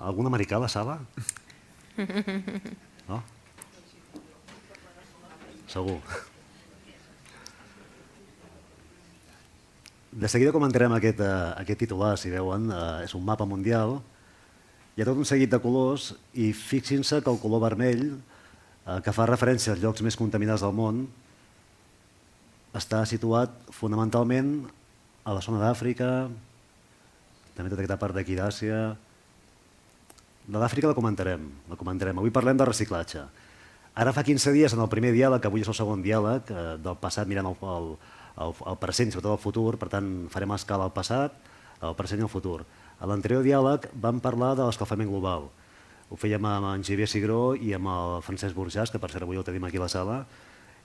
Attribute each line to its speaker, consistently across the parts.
Speaker 1: algun americà a la sala? No? Segur. De seguida comentarem aquest titular, si veuen, és un mapa mundial. Hi ha tot un seguit de colors i fixin-se que el color vermell, que fa referència als llocs més contaminats del món, està situat fonamentalment a la zona d'Àfrica, també tota aquesta part d'aquí d'Àsia. De l'Àfrica la comentarem. Avui parlem de reciclatge. Ara fa 15 dies, en el primer diàleg, avui és el segon diàleg, del passat mirant el present i sobretot el futur, per tant farem a escala el passat, el present i el futur. A l'anterior diàleg vam parlar de l'escalfament global. Ho fèiem amb en Xavier Cigró i amb el Francesc Burjàs, que per cert avui el tenim aquí a la sala,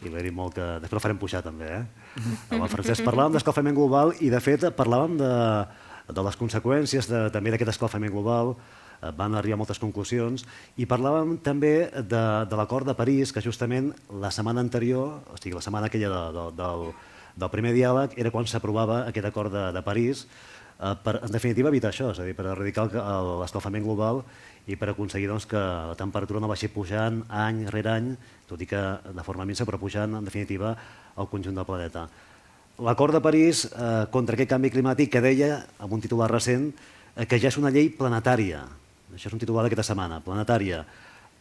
Speaker 1: i l'he dit molt que... Després el farem pujar també, Amb el Francesc parlàvem d'escalfament global i de fet parlàvem de les conseqüències també d'aquest escalfament global, van arribar a moltes conclusions i parlàvem també de l'acord de París, que justament la setmana anterior, o sigui la setmana aquella del primer diàleg, era quan s'aprovava aquest acord de París per, en definitiva, evitar això, és a dir, per erradicar l'escalfament global i per aconseguir que la temperatura no vagi pujant any rere any, tot i que de forma minsa, però pujant, en definitiva, al conjunt del planeta. L'acord de París contra aquest canvi climàtic que deia, amb un titular recent, que ja és una llei planetària. Això és un titular d'aquesta setmana, planetària.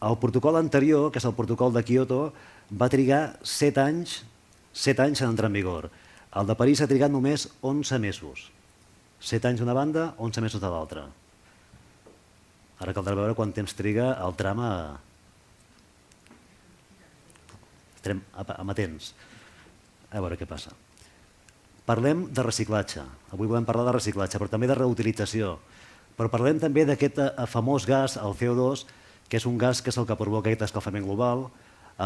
Speaker 1: El protocol anterior, que és el protocol de Kyoto, va trigar 7 anys en entrar en vigor. El de París ha trigat només 11 mesos. 7 anys d'una banda, 11 mesos de l'altra. Ara caldrà veure quant temps triga el tram a... Estarem amatents. A veure què passa. Parlem de reciclatge. Avui volem parlar de reciclatge, però també de reutilització. Però parlem també d'aquest famós gas, el CO2, que és un gas que és el que provoca aquest escalfament global.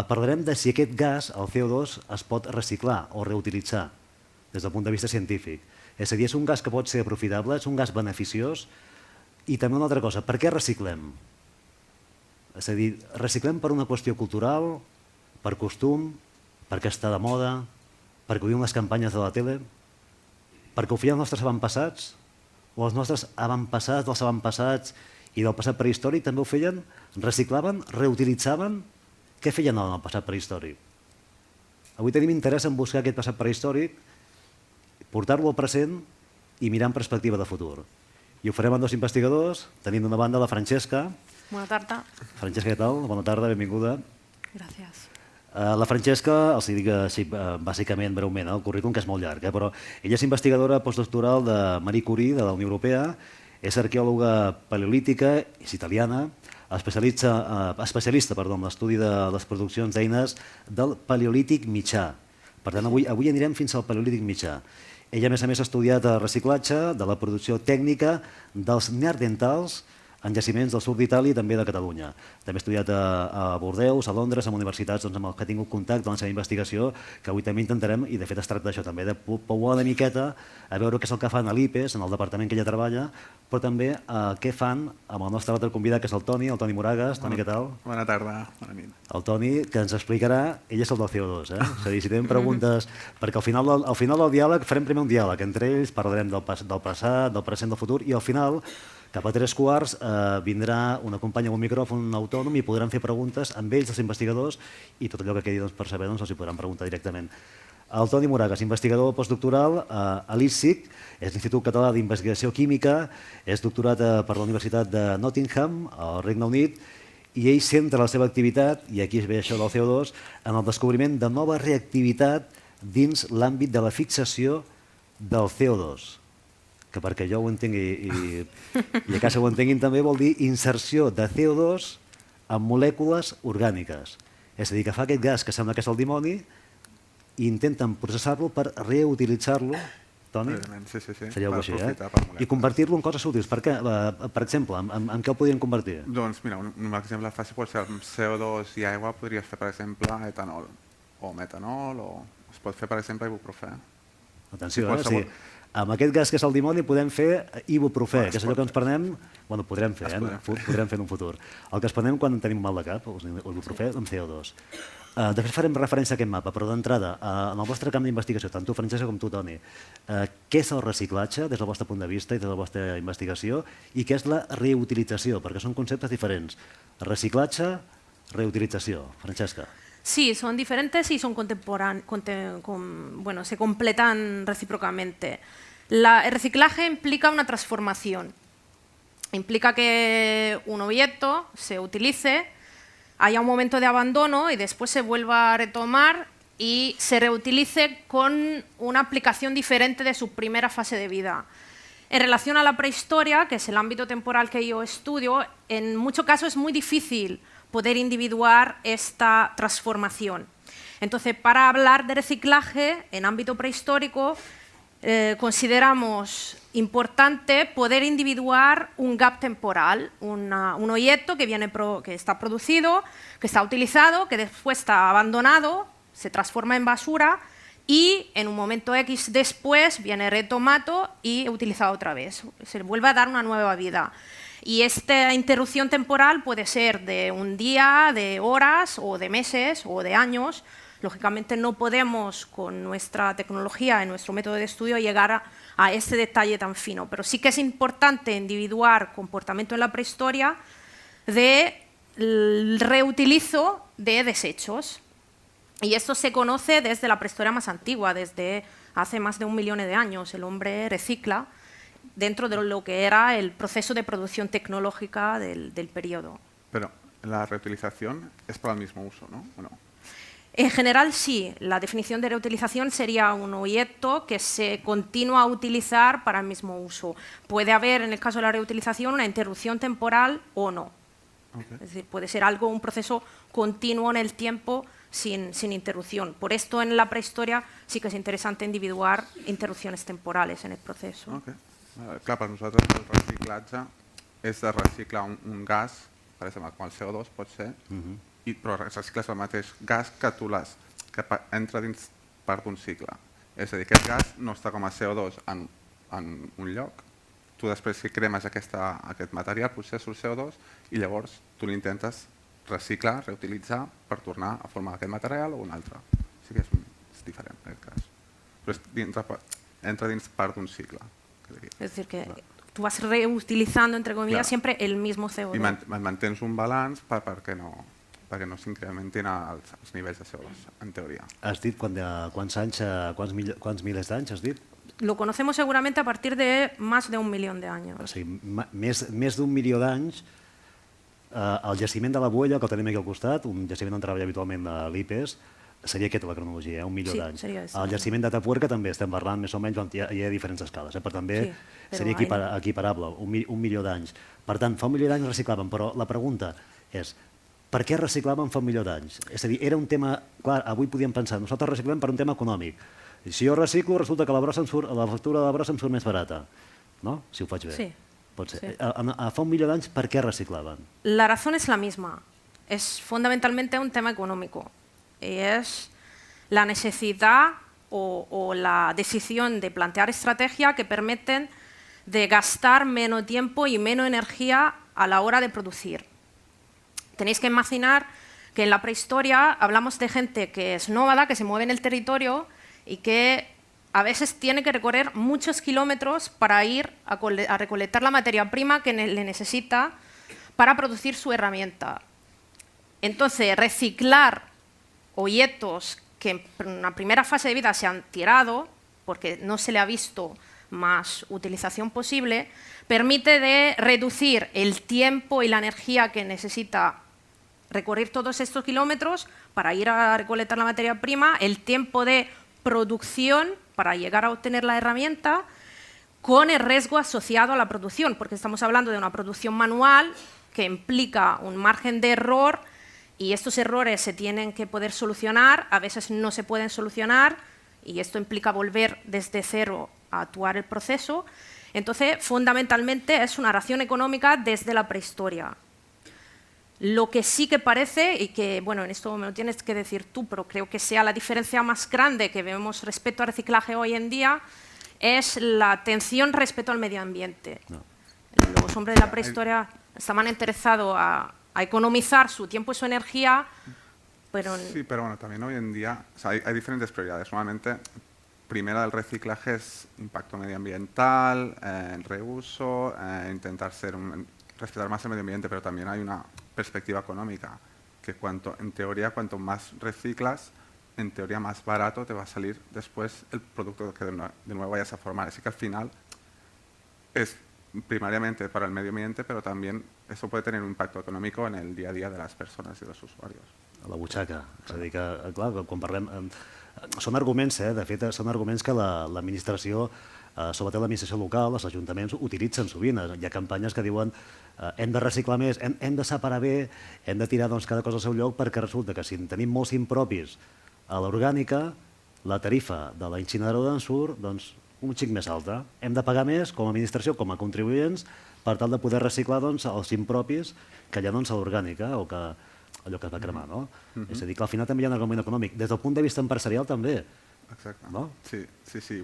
Speaker 1: Parlarem de si aquest gas, el CO2, es pot reciclar o reutilitzar des del punt de vista científic. És a dir, és un gas que pot ser aprofitable, és un gas beneficiós. I també una altra cosa, per què reciclem? És a dir, reciclem per una qüestió cultural, per costum, perquè està de moda, perquè ho diuen les campanyes de la tele, perquè ho feien els nostres avantpassats, o els nostres avantpassats dels avantpassats i del passat prehistòric també ho feien? Reciclaven? Reutilitzaven? Què feien en el passat prehistòric? Avui tenim interès en buscar aquest passat prehistòric, portar-lo al present i mirar en perspectiva de futur. I ho farem amb dos investigadors. Tenim d'una banda la Francesca.
Speaker 2: Bona tarda.
Speaker 1: Francesca, què tal? Bona tarda, benvinguda.
Speaker 2: Gràcies.
Speaker 1: La Francesca, els dic així, bàsicament, breument, el currículum, que és molt llarg, però ella és investigadora postdoctoral de Marie Curie, de la Unió Europea, és arqueòloga paleolítica, és italiana, especialista en l'estudi de les produccions d'eines del Paleolític mitjà. Per tant, avui anirem fins al Paleolític mitjà. Ella, a més, ha estudiat el reciclatge de la producció tècnica dels neandertals en jaciments del sud d'Itàlia i també de Catalunya. També ha estudiat a Bordeus, a Londres, en universitats amb els que ha tingut contacte en la seva investigació, que avui també intentarem, i de fet es tracta d'això també, de pouar una miqueta a veure què és el que fan a l'IPES, en el departament que ella treballa, però també què fan amb el nostre altre convidat, que és el Toni Moragas. Toni, què tal?
Speaker 3: Bona tarda, bona nit.
Speaker 1: El Toni, que ens explicarà, ell és el del CO2, És a dir, si tenim preguntes... Perquè al final del diàleg farem primer un diàleg entre ells, parlarem del passat, del present, del futur, i al final, cap a 3:15, vindrà una companya amb un micròfon autònom i podran fer preguntes amb ells, els investigadors, i tot allò que quedi per saber els hi podran preguntar directament. El Toni Moragas, investigador postdoctoral a l'ISIC, és l'Institut Català d'Investigació Química, és doctorat per la Universitat de Nottingham, al Regne Unit, i ell centra la seva activitat, i aquí es ve això del CO2, en el descobriment de nova reactivitat dins l'àmbit de la fixació del CO2, que perquè jo ho entengui i a casa ho entenguin també vol dir inserció de CO2 en molècules orgàniques. És a dir, que fa aquest gas que sembla que és el dimoni i intenten processar-lo per reutilitzar-lo, Toni?
Speaker 3: Sí.
Speaker 1: Seria alguna cosa així, I convertir-lo en coses útils. Per què? Per exemple, en què ho podrien convertir?
Speaker 3: Doncs mira, un exemple fàcil pot ser amb CO2 i aigua, podries fer, per exemple, etanol o metanol, o es pot fer, per exemple, ibuprofè.
Speaker 1: Atenció, amb aquest gas que és el dimoni podem fer ibuprofè, que és allò que ens prenem, bueno, podrem fer en un futur. El que ens prenem quan tenim mal de cap, ibuprofè amb CO2. Després farem referència a aquest mapa, però d'entrada, en el vostre camp d'investigació, tant tu, Francesca, com tu, Toni, què és el reciclatge des del vostre punt de vista i des de la vostra investigació i què és la reutilització? Perquè són conceptes diferents. Reciclatge, reutilització. Francesca.
Speaker 2: Sí, son diferentes y son bueno, se completan recíprocamente. El reciclaje implica una transformación. Implica que un objeto se utilice, haya un momento de abandono y después se vuelva a retomar y se reutilice con una aplicación diferente de su primera fase de vida. En relación a la prehistoria, que es el ámbito temporal que yo estudio, en muchos casos es muy difícil poder individuar esta transformación. Entonces, para hablar de reciclaje en ámbito prehistórico, consideramos importante poder individuar un gap temporal, un objeto que está producido, que está utilizado, que después está abandonado, se transforma en basura y en un momento X después viene retomado y utilizado otra vez. Se vuelve a dar una nueva vida. Y esta interrupción temporal puede ser de un día, de horas o de meses o de años. Lógicamente no podemos con nuestra tecnología y nuestro método de estudio llegar a ese detalle tan fino, pero sí que es importante individuar comportamiento en la prehistoria del reutilizo de desechos. Y esto se conoce desde la prehistoria más antigua, desde hace más de 1 millón de años. El hombre recicla dentro de lo que era el proceso de producción tecnológica del periodo.
Speaker 3: Pero la reutilización es para el mismo uso, ¿no? ¿O no?
Speaker 2: En general, sí. La definición de reutilización sería un objeto que se continúa a utilizar para el mismo uso. Puede haber, en el caso de la reutilización, una interrupción temporal o no.
Speaker 3: Okay.
Speaker 2: Es decir, puede ser un proceso continuo en el tiempo sin interrupción. Por esto, en la prehistoria sí que es interesante individuar interrupciones temporales en el proceso.
Speaker 3: Okay. Clar, per nosaltres el reciclatge és de reciclar un gas, per exemple, com el CO2 pot ser, però recicles el mateix gas que entra dins part d'un cicle. És a dir, aquest gas no està com a CO2 en un lloc, tu després si cremes aquest material potser surt CO2 i llavors tu l'intentes reciclar, reutilitzar per tornar a formar aquest material o un altre. Sí que és diferent en aquest cas. Però entra dins part d'un cicle.
Speaker 2: Es decir, que tú vas reutilizando, entre comillas, siempre el mismo CO2.
Speaker 3: I mantens un balanç perquè no s'incrementin els nivells de CO2, en teoria.
Speaker 1: Has dit quants milers d'anys, has dit?
Speaker 2: Lo conocemos seguramente a partir de más de 1 millón de años.
Speaker 1: O sigui, més d'1 milió d'anys, el jaciment de la Buella, que el tenim aquí al costat, un jaciment on treballa habitualment l'IPES, seria aquesta la cronologia, 1 milió d'anys. El jaciment de Tapuerca també estem parlant més o menys, hi ha diferents escales, però també seria equiparable, 1 milió d'anys. Per tant, fa 1 milió d'anys reciclaven, però la pregunta és, per què reciclaven fa 1 milió d'anys? És a dir, era un tema, clar, avui podíem pensar, nosaltres reciclem per un tema econòmic. Si jo reciclo, resulta que la factura de la brossa em surt més barata, no? Si ho faig bé.
Speaker 2: Sí.
Speaker 1: Pot ser. Fa 1 milió d'anys, per què reciclaven?
Speaker 2: La razón es la misma. Es fundamentalmente un tema económico. Es la necesidad o la decisión de plantear estrategias que permiten de gastar menos tiempo y menos energía a la hora de producir. Tenéis que imaginar que en la prehistoria hablamos de gente que es nómada, que se mueve en el territorio y que a veces tiene que recorrer muchos kilómetros para ir a recolectar la materia prima que le necesita para producir su herramienta. Entonces, reciclar objetos que en una primera fase de vida se han tirado, porque no se le ha visto más utilización posible, permite de reducir el tiempo y la energía que necesita recorrer todos estos kilómetros para ir a recolectar la materia prima, el tiempo de producción para llegar a obtener la herramienta, con el riesgo asociado a la producción, porque estamos hablando de una producción manual que implica un margen de error y estos errores se tienen que poder solucionar, a veces no se pueden solucionar y esto implica volver desde cero a actuar el proceso. Entonces, fundamentalmente es una ración económica desde la prehistoria. Lo que sí que parece, y que bueno, en esto me lo tienes que decir tú, pero creo que sea la diferencia más grande que vemos respecto al reciclaje hoy en día, es la atención respecto al medio ambiente. No. Los hombres de la prehistoria estaban interesados a economizar su tiempo y su energía pero
Speaker 3: Sí, pero bueno, también hoy en día o sea, hay diferentes prioridades. Normalmente, primera del reciclaje es impacto medioambiental, reuso, intentar respetar más el medio ambiente, pero también hay una perspectiva económica, que en teoría, cuanto más reciclas, en teoría más barato te va a salir después el producto que de nuevo vayas a formar. Así que al final es primariamente para el medio ambiente, però també això pot tenir un impacte econòmic en el dia a dia de les persones i dels usuaris.
Speaker 1: A la butxaca. És a dir, que, clar, quan parlem... Són arguments, de fet, són arguments que l'administració, sobretot l'administració local, els ajuntaments, utilitzen sovint. Hi ha campanyes que diuen hem de reciclar més, hem de separar bé, hem de tirar cada cosa al seu lloc, perquè resulta que si en tenim molts impropis a l'orgànica, la tarifa de la incineradora en surt un xic més alta. Hem de pagar més com a administració, com a contribuents, per tal de poder reciclar els impropis que hi ha a l'orgànica o allò que es va cremar. És a dir, que al final també hi ha un argument econòmic. Des del punt de vista empresarial també.
Speaker 3: Exacte.
Speaker 1: No?
Speaker 3: Sí.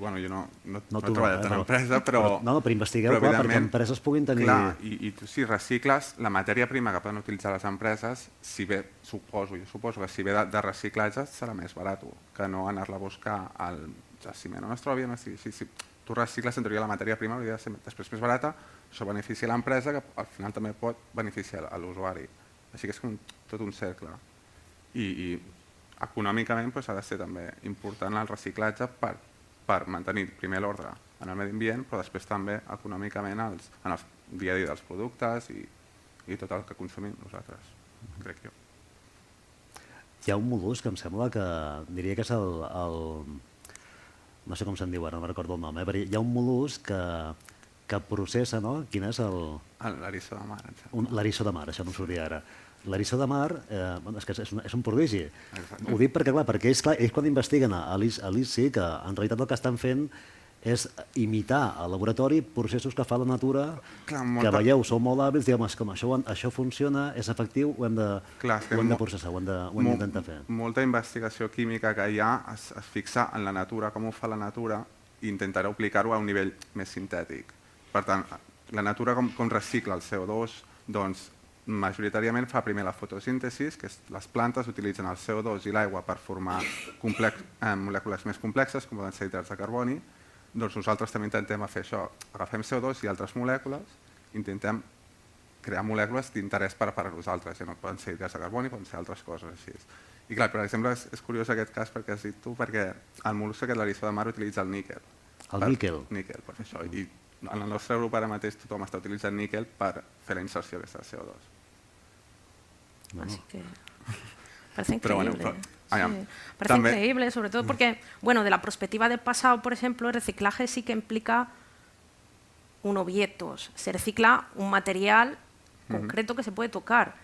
Speaker 3: Bueno, jo no he
Speaker 1: tu
Speaker 3: treballat en empresa, però...
Speaker 1: No, però investigueu, clar, perquè empreses puguin tenir...
Speaker 3: Clar, i tu si recicles, la matèria prima que poden utilitzar les empreses, jo suposo que si ve de reciclatge serà més barat que no anar-la a buscar al jaciment on es trobi. Si tu recicles, en teoria la matèria prima hauria de ser després més barata, això beneficia l'empresa, que al final també pot beneficiar l'usuari. Així que és tot un cercle. I econòmicament ha de ser també important el reciclatge per mantenir primer l'ordre en el medi ambient, però després també econòmicament en el dia a dia dels productes i tot el que consumim nosaltres, crec jo.
Speaker 1: Hi ha un mol·lusc que em sembla que diria que és no sé com se'n diu ara, no recordo el nom, però hi ha un mol·lusc que processa, no? Quin és el...
Speaker 3: L'eriçó de mar.
Speaker 1: L'eriçó de mar, això no em sortia ara. L'eriçó de mar és un prodigi.
Speaker 3: Exacte.
Speaker 1: Ho dic perquè ells quan investiguen a l'ICSI, que en realitat el que estan fent és imitar al laboratori processos que fa la natura, que veieu, sou molt hàbils, diguem, com això funciona, és efectiu, ho hem de processar, ho hem d'intentar fer.
Speaker 3: Molta investigació química que hi ha es fixa en la natura, com ho fa la natura, i intentarà aplicar-ho a un nivell més sintètic. Per tant, la natura com recicla el CO2, doncs majoritàriament fa primer la fotosíntesi, que les plantes utilitzen el CO2 i l'aigua per formar molècules més complexes, com poden ser hidrats de carboni. Doncs nosaltres també intentem fer això. Agafem CO2 i altres molècules, intentem crear molècules d'interès per a nosaltres. Ja no poden ser hidrats de carboni, poden ser altres coses així. I clar, per exemple, és curiós aquest cas perquè has dit tu, perquè el mol·lusc aquest, l'eriçó de mar, utilitza el níquel.
Speaker 1: El níquel?
Speaker 3: Níquel, per fer això. I en el nostre grup ara mateix tothom està utilitzant níquel per fer la inserció aquesta de CO2.
Speaker 2: Así que parece increíble.
Speaker 3: Parece
Speaker 2: increíble, sobre todo porque, bueno, de la perspectiva del pasado, por ejemplo, el reciclaje sí que implica un objeto, se recicla un material concreto que se puede tocar.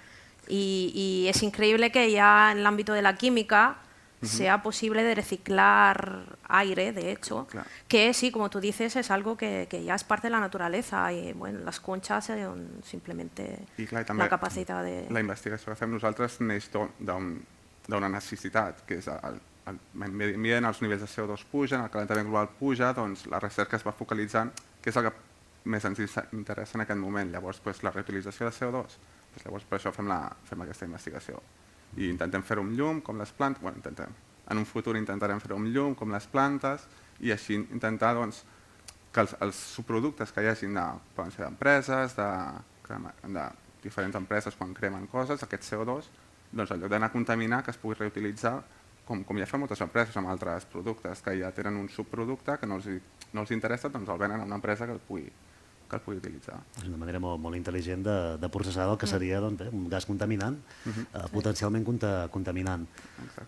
Speaker 2: Y es increíble que ya en el ámbito de la química sea posible de reciclar aire, de hecho, que sí, como tú dices, es algo que ya es parte de la naturaleza i bueno, les conxes simplement la capacitat de...
Speaker 3: La investigació que fem nosaltres neix d'una necessitat, que és el medi ambient, els nivells de CO2 pugen, el calentament global puja, doncs la recerca es va focalitzant, que és el que més ens interessa en aquest moment. Llavors, la reutilització de CO2, llavors per això fem aquesta investigació. I intentem fer-ho amb llum, com les plantes, bueno, en un futur intentarem fer-ho amb llum, com les plantes, i així intentar que els subproductes que hi hagi, poden ser d'empreses, de diferents empreses quan cremen coses, aquest CO2, doncs en lloc d'anar a contaminar, que es pugui reutilitzar, com ja fan moltes empreses amb altres productes, que ja tenen un subproducte que no els interessa, doncs el venen a una empresa que el pugui utilitzar.
Speaker 1: És una manera molt intel·ligent de processar el que seria un gas contaminant, potencialment contaminant.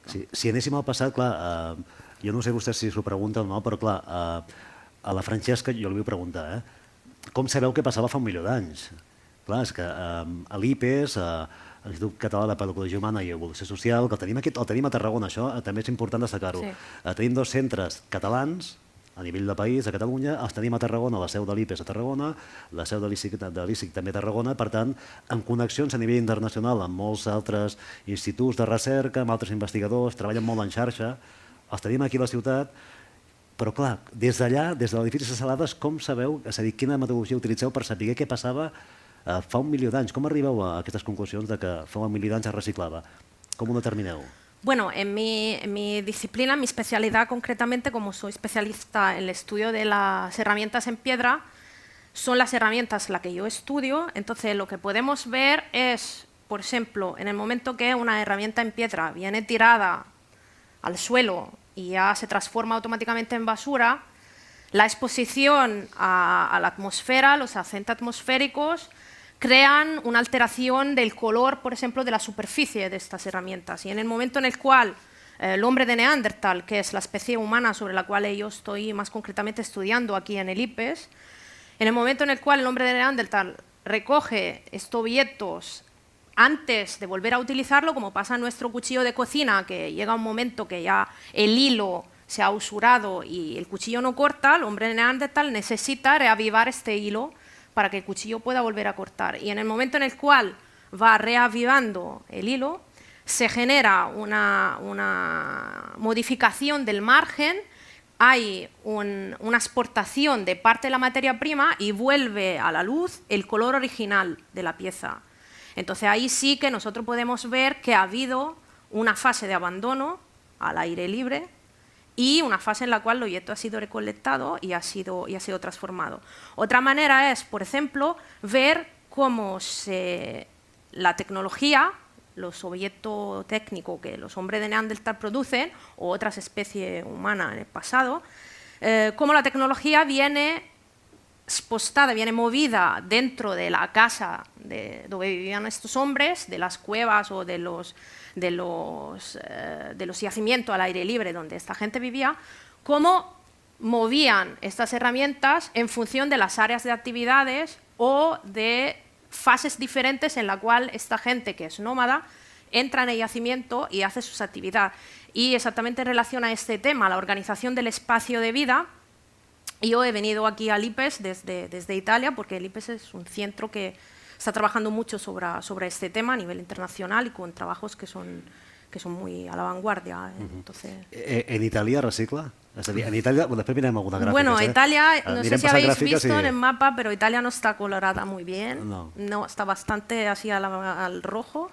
Speaker 1: Si anéssim al passat, clar, jo no sé vostès si s'ho pregunten o no, però clar, a la Francesca jo li vull preguntar, com sabeu què passava fa un milió d'anys? Clar, és que a l'IPES, a l'Institut Català de Pedagogia Humana i Evolució Social, que el tenim a Tarragona, això també és important destacar-ho. Tenim 2 centres catalans, a nivell de país, a Catalunya, els tenim a Tarragona, la seu de l'IPES a Tarragona, la seu de l'ICSIC també a Tarragona, per tant, en connexions a nivell internacional amb molts altres instituts de recerca, amb altres investigadors, treballen molt en xarxa, els tenim aquí a la ciutat, però clar, des d'allà, des de l'edifici de Salades, com sabeu, és a dir, quina metodologia utilitzeu per saber què passava fa un milió d'anys? Com arribeu a aquestes conclusions de que fa un milió d'anys es reciclava? Com ho determineu?
Speaker 2: Bueno, en mi disciplina, en mi especialidad concretamente, como soy especialista en el estudio de las herramientas en piedra, son las herramientas las que yo estudio. Entonces, lo que podemos ver es, por ejemplo, en el momento que una herramienta en piedra viene tirada al suelo y ya se transforma automáticamente en basura, la exposición a la atmósfera, los agentes atmosféricos, crean una alteración del color, por ejemplo, de la superficie de estas herramientas. Y en el momento en el cual el hombre de Neandertal, que es la especie humana sobre la cual yo estoy más concretamente estudiando aquí en el IPES, en el momento en el cual el hombre de Neandertal recoge estos objetos antes de volver a utilizarlo, como pasa en nuestro cuchillo de cocina, que llega un momento que ya el hilo se ha usurado y el cuchillo no corta, el hombre de Neandertal necesita reavivar este hilo para que el cuchillo pueda volver a cortar. Y en el momento en el cual va reavivando el hilo, se genera una modificación del margen, hay una exportación de parte de la materia prima y vuelve a la luz el color original de la pieza. Entonces ahí sí que nosotros podemos ver que ha habido una fase de abandono al aire libre y una fase en la cual el objeto ha sido recolectado y ha sido transformado. Otra manera es, por ejemplo, ver cómo la tecnología, los objetos técnicos que los hombres de Neandertal producen, o otras especies humanas en el pasado, cómo la tecnología viene expostada, viene movida dentro de la casa donde vivían estos hombres, de las cuevas o de los yacimientos al aire libre donde esta gente vivía, cómo movían estas herramientas en función de las áreas de actividades o de fases diferentes en la cual esta gente que es nómada entra en el yacimiento y hace sus actividades. Y exactamente en relación a este tema, la organización del espacio de vida, yo he venido aquí al IPES desde Italia, porque el IPES es un centro que está trabajando mucho sobre este tema a nivel internacional y con trabajos que son muy a la vanguardia. Entonces...
Speaker 1: En Itàlia recicla? És a dir, en Itàlia... Després mirem alguna gràfica.
Speaker 2: Bueno, Italia, no sé si habéis visto
Speaker 1: y...
Speaker 2: en el mapa, pero Italia no está colorada muy bien.
Speaker 1: No.
Speaker 2: Está bastante así al rojo.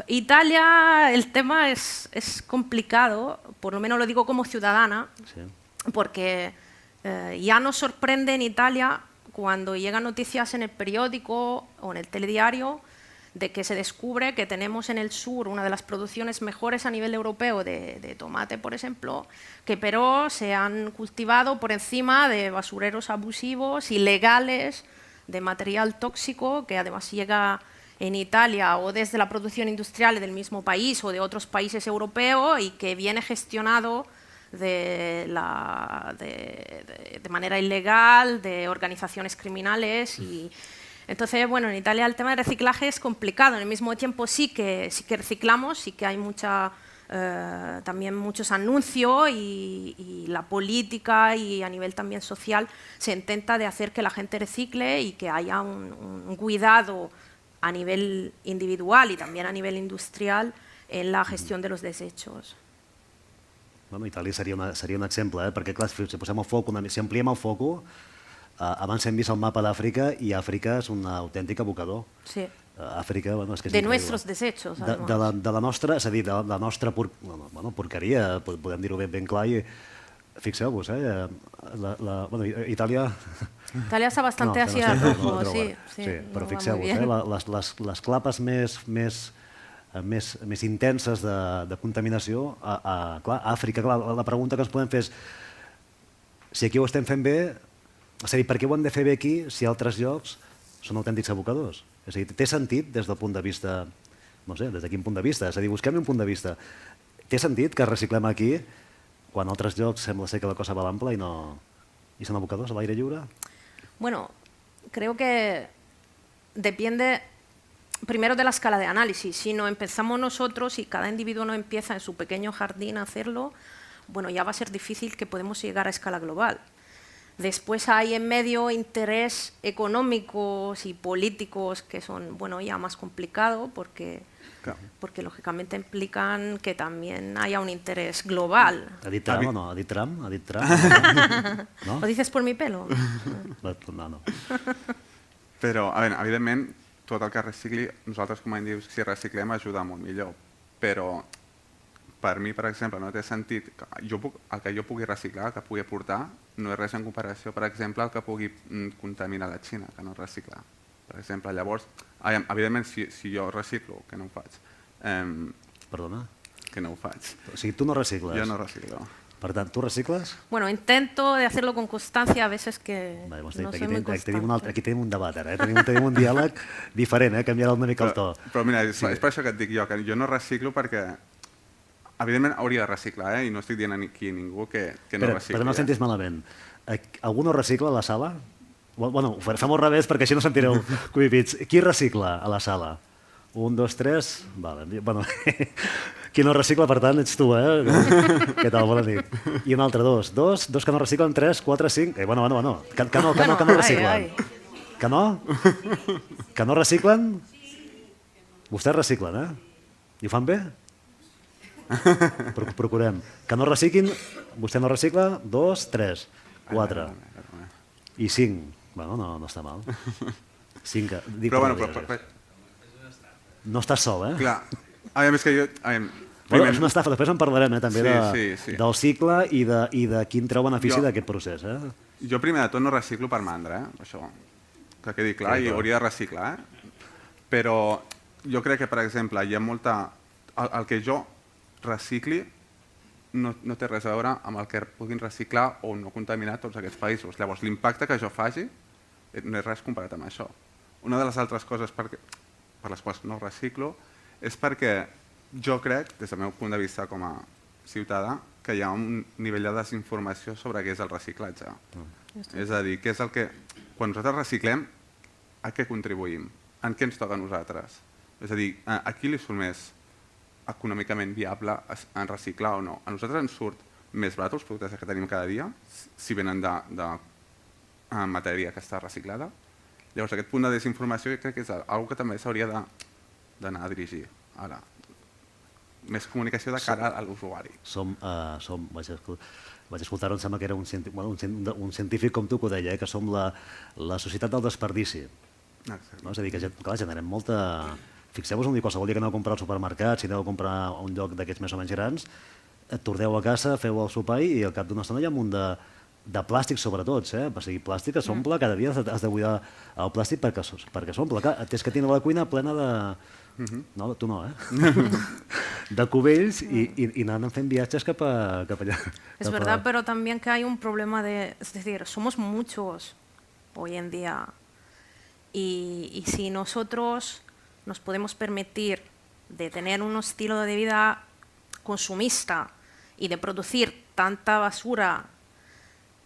Speaker 2: Italia, el tema es complicado, por lo menos lo digo como ciudadana,
Speaker 1: Sí.
Speaker 2: porque ya nos sorprende en Italia cuando llegan noticias en el periódico o en el telediario de que se descubre que tenemos en el sur una de las producciones mejores a nivel europeo de tomate, por ejemplo, que pero se han cultivado por encima de basureros abusivos, ilegales, de material tóxico, que además llega en Italia o desde la producción industrial del mismo país o de otros países europeos y que viene gestionado de manera ilegal, de organizaciones criminales. Y entonces, bueno, en Italia el tema de reciclaje es complicado. En el mismo tiempo sí que reciclamos, sí que hay también muchos anuncios y la política y a nivel también social se intenta de hacer que la gente recicle y que haya un cuidado a nivel individual y también a nivel industrial en la gestión de los desechos.
Speaker 1: Bueno, Itàlia seria un exemple, perquè clar, si posem el foc, si ampliem el foc, abans hem vist el mapa d'Àfrica i Àfrica és un autèntic abocador.
Speaker 2: Sí.
Speaker 1: Àfrica, bueno, és que és
Speaker 2: de
Speaker 1: increïble.
Speaker 2: Nuestros desechos,
Speaker 1: de la nostra, és a dir, de la nostra porqueria, podem dir-ho ben clar, i fixeu-vos, bueno, Itàlia...
Speaker 2: Italia está bastante hacia el rojo, sí.
Speaker 1: Però fixeu-vos, les clapes més intenses de contaminació, clar, a Àfrica, clar, la pregunta que ens podem fer és si aquí ho estem fent bé, és a dir, per què ho hem de fer bé aquí si altres llocs són autèntics abocadors? És a dir, té sentit des del punt de vista, no sé, des de quin punt de vista? És a dir, busquem un punt de vista. Té sentit que reciclem aquí quan a altres llocs sembla ser que la cosa va a l'ample i són abocadors a l'aire lliure?
Speaker 2: Bueno, creo que depende primero de la escala de análisis. Si no empezamos nosotros y cada individuo no empieza en su pequeño jardín a hacerlo, bueno, ya va a ser difícil que podamos llegar a escala global. Después hay en medio intereses económicos y políticos que son, bueno, ya más complicados porque lógicamente implican que también haya un interés global.
Speaker 1: ¿Ha dit Trump o no? ¿Ha dit Trump?
Speaker 2: ¿Lo dices por mi pelo?
Speaker 1: No.
Speaker 3: Però, a veure, evidentment, tot el que recicli, nosaltres com a individus, si reciclem, ajuda molt millor. però per mi, per exemple, no té sentit. El que jo pugui reciclar, el que pugui aportar, no és res en comparació, per exemple, al que pugui contaminar la Xina, que no recicla. Per exemple, llavors, evidentment, si jo reciclo, que no ho faig,
Speaker 1: Perdona?
Speaker 3: que no ho faig.
Speaker 1: O sigui, tu no recicles.
Speaker 3: Jo no reciclo.
Speaker 1: Per tant, tu recicles?
Speaker 2: Bueno, intento de hacerlo con constancia, a veces que
Speaker 1: Vale,
Speaker 2: no soy muy constante.
Speaker 1: aquí tenim un debat ara, tenim un diàleg diferent, canviarà una mica el to.
Speaker 3: Però mira, és per això que et dic jo, que jo no reciclo perquè, evidentment, hauria de reciclar, i no estic dient aquí a ningú que no recicli.
Speaker 1: Però no sentis malament. Algú no recicla a la sala? Bueno, ho fem al revés perquè així no sentireu cuipits. Qui recicla a la sala? 1, 2, 3... Vale. Bueno, qui no recicla, per tant, ets tu, eh? Què tal? Bona nit. I un altre, dos que no reciclen, 3, 4, 5... Bueno. Que no reciclen. Que no? Que no reciclen? Vostès reciclen, eh? I ho fan bé? Procurem. Que no reciclin, vostè no recicla, 2, 3, 4 i 5. Bueno, no està mal. 5.
Speaker 3: Però bueno,
Speaker 1: no estàs sol, eh?
Speaker 3: clar, a més que jo...
Speaker 1: Bueno, és una estafa, després en parlarem també
Speaker 3: Sí.
Speaker 1: del cicle i de quin treu benefici d'aquest procés.
Speaker 3: Jo primer de tot no reciclo per mandra, això, que quedi clar, i hauria de reciclar, però jo crec que, per exemple, hi ha molta... El que jo recicli no té res a veure amb el que puguin reciclar o no contaminar tots aquests països. Llavors, l'impacte que jo faci no és res comparat amb això. Una de les altres coses per les quals no reciclo és perquè jo crec, des del meu punt de vista com a ciutadà, que hi ha un nivell de desinformació sobre què és el reciclatge. És a dir, què és el que... Quan nosaltres reciclem, a què contribuïm? En què ens toca a nosaltres? És a dir, a qui li surt més econòmicament viable en reciclar o no? A nosaltres ens surt més barat els productes que tenim cada dia, si venen de matèria que està reciclada. Llavors, aquest punt de desinformació crec que és una que també s'hauria d'anar a dirigir ara. Més comunicació de cara a l'usuari.
Speaker 1: Vaig escoltar-ho, em sembla que era un científic com tu que ho deia, que som la societat del desperdici. És a dir, que clar, generem molta... Fixeu-vos un dia, qualsevol dia que aneu a comprar al supermercat, si aneu a comprar a un lloc d'aquests més o menys grans, torneu a casa, feu el sopar i al cap d'una estona hi ha un munt de plàstic sobretot, o sigui, plàstic que s'omple, cada dia has de buidar el plàstic perquè s'omple. Tens que tenir la cuina plena de... No, tu no, de cubells i anant fent viatges cap allà.
Speaker 2: Es verdad, pero también que hay un problema de... Es decir, somos muchos hoy en día y si nosotros nos podemos permitir de tener un estilo de vida consumista y de producir tanta basura,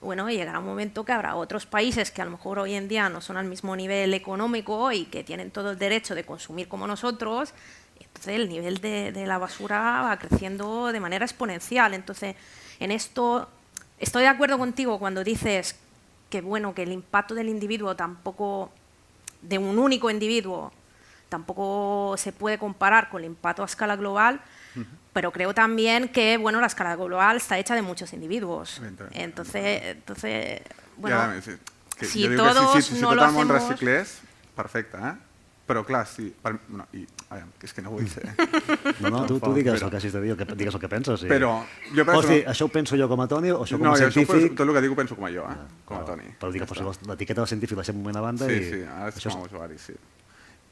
Speaker 2: bueno, llegará un momento que habrá otros países que a lo mejor hoy en día no son al mismo nivel económico y que tienen todo el derecho de consumir como nosotros, y entonces el nivel de la basura va creciendo de manera exponencial. Entonces, en esto estoy de acuerdo contigo cuando dices que, bueno, que el impacto del individuo tampoco, de un único individuo, tampoco se puede comparar con el impacto a escala global, pero creo también que, bueno, la escala global está hecha de muchos individuos. Entonces bueno, si todos no lo hacemos...
Speaker 3: Si tot el món reciclés, perfecte, Però clar, sí... És que no vull ser...
Speaker 1: No, tu digues el que hagis de dir, digues el que penses.
Speaker 3: Però jo
Speaker 1: penso... Pots dir, això ho penso jo com a Toni o això com a científic...
Speaker 3: No, tot el que dic ho penso com a jo, com a Toni.
Speaker 1: Però digue, l'etiqueta del científic deixem un moment a banda i...
Speaker 3: Sí, ara és com a usuari, sí.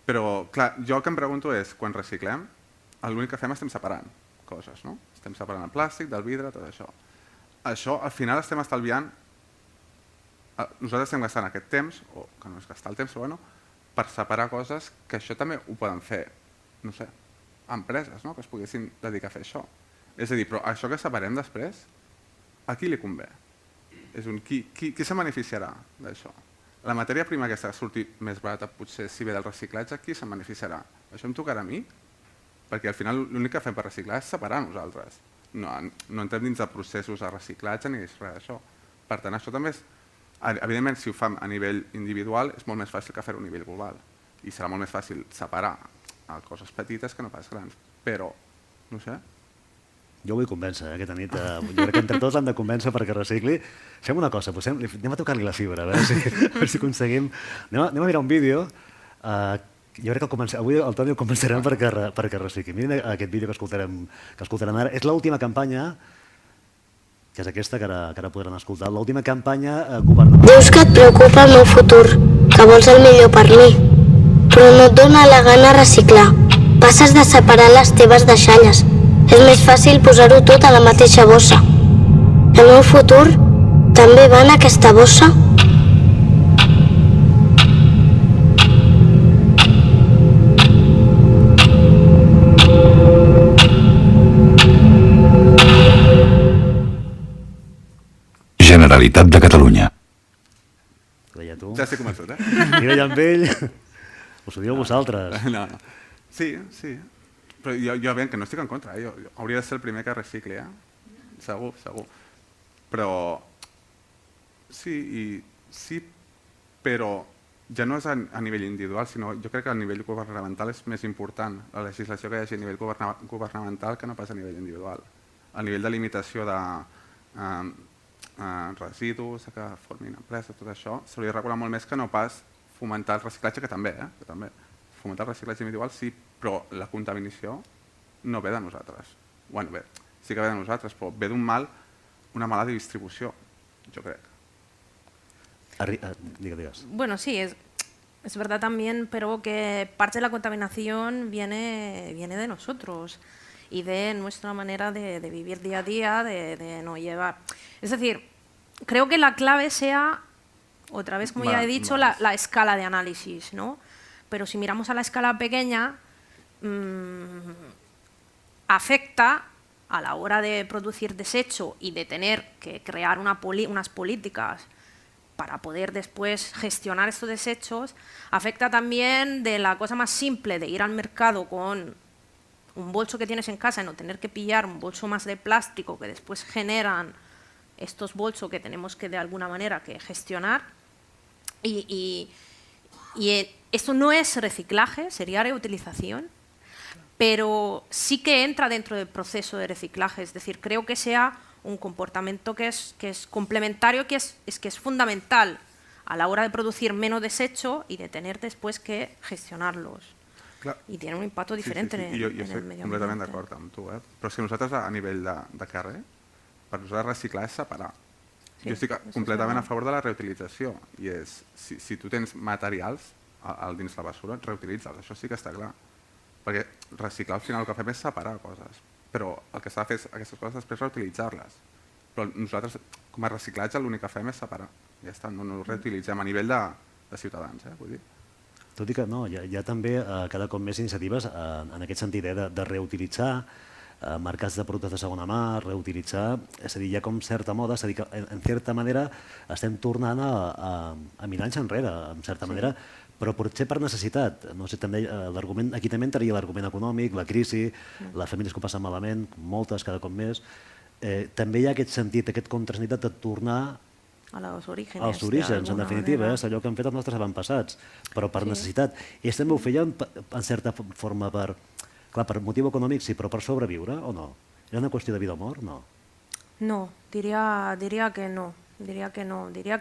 Speaker 3: Però, clar, jo el que em pregunto és, quan reciclem, l'únic que fem estem separant coses, no? Estem separant el plàstic, del vidre, tot això. Això, al final, estem estalviant... Nosaltres estem gastant aquest temps, o que no és gastar el temps, però bueno, per separar coses que això també ho poden fer, no sé, empreses, no?, que es poguessin dedicar a fer això. És a dir, però això que separem després, a qui li convé? Qui se beneficiarà d'això? La matèria prima aquesta que surti més barata, potser si ve del reciclatge, qui se'n beneficiarà? Això em tocarà a mi? Perquè al final l'únic que fem per reciclar és separar nosaltres. No entrem dins de processos de reciclatge ni res d'això. Per tant, això també és... Evidentment, si ho fem a nivell individual, és molt més fàcil que fer-ho a nivell global. I serà molt més fàcil separar coses petites que no pas grans. Però, no sé...
Speaker 1: Jo vull convèncer aquesta nit. Jo crec que entre tots l'hem de convèncer perquè recicli. Fem una cosa, anem a tocar-li la fibra, a veure si aconseguim... Anem a mirar un vídeo Jo crec que avui el Toni el convencerem perquè recicli. Miren aquest vídeo que escoltarem ara. És l'última campanya, que és aquesta que ara podran escoltar, l'última campanya governamental.
Speaker 4: Dius que et preocupa el meu futur, que vols el millor per mi, però no et dóna la gana reciclar. Passes de separar les teves deixalles. És més fàcil posar-ho tot a la mateixa bossa. El meu futur també va en aquesta bossa?
Speaker 5: Generalitat de Catalunya.
Speaker 1: Ho deia tu.
Speaker 3: Ja estic convençut,
Speaker 1: Mira amb ell. Us ho dieu vosaltres.
Speaker 3: No. Sí. Però jo ben que no estic en contra, jo hauria de ser el primer que recicli, segur. Però sí, però ja no és a nivell individual, sinó jo crec que a nivell governamental és més important la legislació que hi hagi a nivell governamental que no pas a nivell individual. A nivell de limitació de residus, que formin empreses, tot això, s'hauria de regular molt més que no pas fomentar el reciclatge, que també. Fomentar el reciclatge individual sí, però la contaminació no ve de nosaltres. Bé, sí que ve de nosaltres, però ve una mala distribució, jo crec.
Speaker 1: Digues.
Speaker 2: Bueno, sí, es verdad también, pero que parte de la contaminación viene de nosotros y de nuestra manera de vivir día a día, de no llevar... Es decir, creo que la clave sea, otra vez como ya he dicho, la escala de análisis, ¿no? Pero si miramos a la escala pequeña, afecta a la hora de producir desecho y de tener que crear unas políticas para poder después gestionar estos desechos, afecta también de la cosa más simple de ir al mercado con un bolso que tienes en casa y no tener que pillar un bolso más de plástico que después generan estos bolsos que tenemos que de alguna manera que gestionar. Y esto no es reciclaje, sería reutilización, pero sí que entra dentro del proceso de reciclaje. Es decir, creo que sea un comportamiento que es complementario, que es fundamental a la hora de producir menos desecho y de tener después que gestionarlos.
Speaker 3: Clar.
Speaker 2: I tiene un impacte diferent en el
Speaker 3: jo
Speaker 2: medio
Speaker 3: estic
Speaker 2: ambiente.
Speaker 3: completament d'acord amb tu, però és que nosaltres a nivell de carrer, per nosaltres reciclar és separar.
Speaker 2: Sí,
Speaker 3: Jo estic
Speaker 2: això
Speaker 3: completament
Speaker 2: sí.
Speaker 3: a favor de la reutilització i és, si tu tens materials dins la basura, reutilitza'ls, això sí que està clar. Perquè reciclar al final el que fem és separar coses, però el que s'ha de fer és aquestes coses després reutilitzar-les. Però nosaltres, com a reciclatge, l'únic que fem és separar. Ja està, no ho reutilitzem a nivell de ciutadans, vull dir.
Speaker 1: Tot i que no, hi ha també cada cop més iniciatives en aquest sentit de reutilitzar mercats de productes de segona mà, reutilitzar, és a dir, hi ha com certa moda, és a dir, que en certa manera estem tornant a mirar anys enrere, en certa manera, però potser per necessitat. No sé, també l'argument, aquí també entraria l'argument econòmic, la crisi, les famílies que ho passen malament, moltes cada cop més. També hi ha aquest sentit, aquest contrasentit de tornar
Speaker 2: als orígens.
Speaker 1: als orígens, en definitiva, és allò que han fet els nostres avantpassats, però per necessitat. I ells també ho feien, en certa forma, per motiu econòmic, sí, però per sobreviure o no? Era una qüestió de vida o mort? No.
Speaker 2: No, diría que no. Diría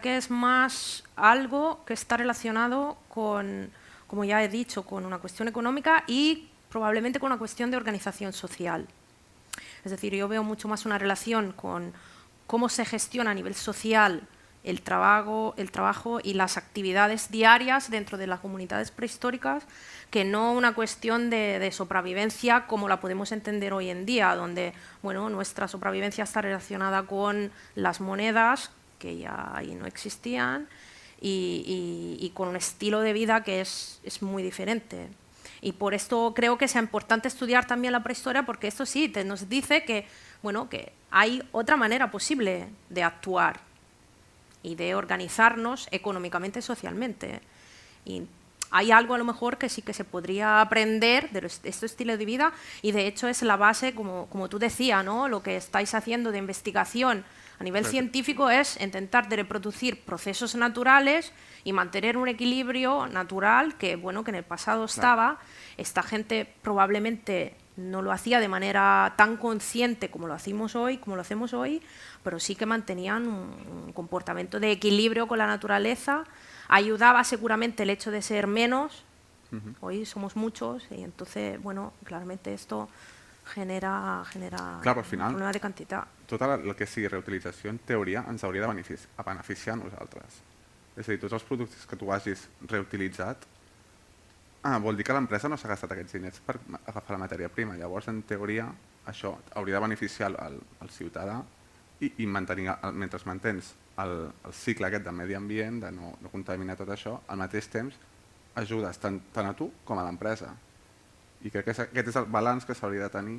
Speaker 2: que es más algo que está relacionado con, como ya he dicho, con una cuestión económica y probablemente con una cuestión de organización social. Es decir, yo veo mucho más una relación con cómo se gestiona a nivel social el trabajo y las actividades diarias dentro de las comunidades prehistóricas, que no una cuestión de sobrevivencia como la podemos entender hoy en día, donde bueno, nuestra sobrevivencia está relacionada con las monedas, que ya ahí no existían, y con un estilo de vida que es muy diferente. Y por esto creo que sea importante estudiar también la prehistoria, porque esto sí nos dice que, bueno, que hay otra manera posible de actuar y de organizarnos económicamente y socialmente. Y hay algo a lo mejor que sí que se podría aprender de este estilo de vida, y de hecho es la base, como tú decías, ¿no? Lo que estáis haciendo de investigación a nivel científico es intentar de reproducir procesos naturales y mantener un equilibrio natural que, bueno, que en el pasado estaba. Esta gente probablemente no lo hacía de manera tan consciente como lo hacemos hoy, pero sí que mantenían un comportamiento de equilibrio con la naturaleza. Ayudaba seguramente el hecho de ser menos, Hoy somos muchos y entonces, bueno, claramente esto genera
Speaker 3: Clar, però al
Speaker 2: un
Speaker 3: final,
Speaker 2: problema de cantidad.
Speaker 3: tot el que sigui reutilització, en teoria, ens hauria de beneficiar a nosaltres. És a dir, tots els productes que tu hagis reutilitzat, vol dir que l'empresa no s'ha gastat aquests diners per agafar la matèria prima. Llavors, en teoria, això hauria de beneficiar el ciutadà i mentre mantens el cicle aquest de medi ambient, de no contaminar tot això, al mateix temps ajudes tant a tu com a l'empresa. I crec que aquest és el balanç que s'hauria de tenir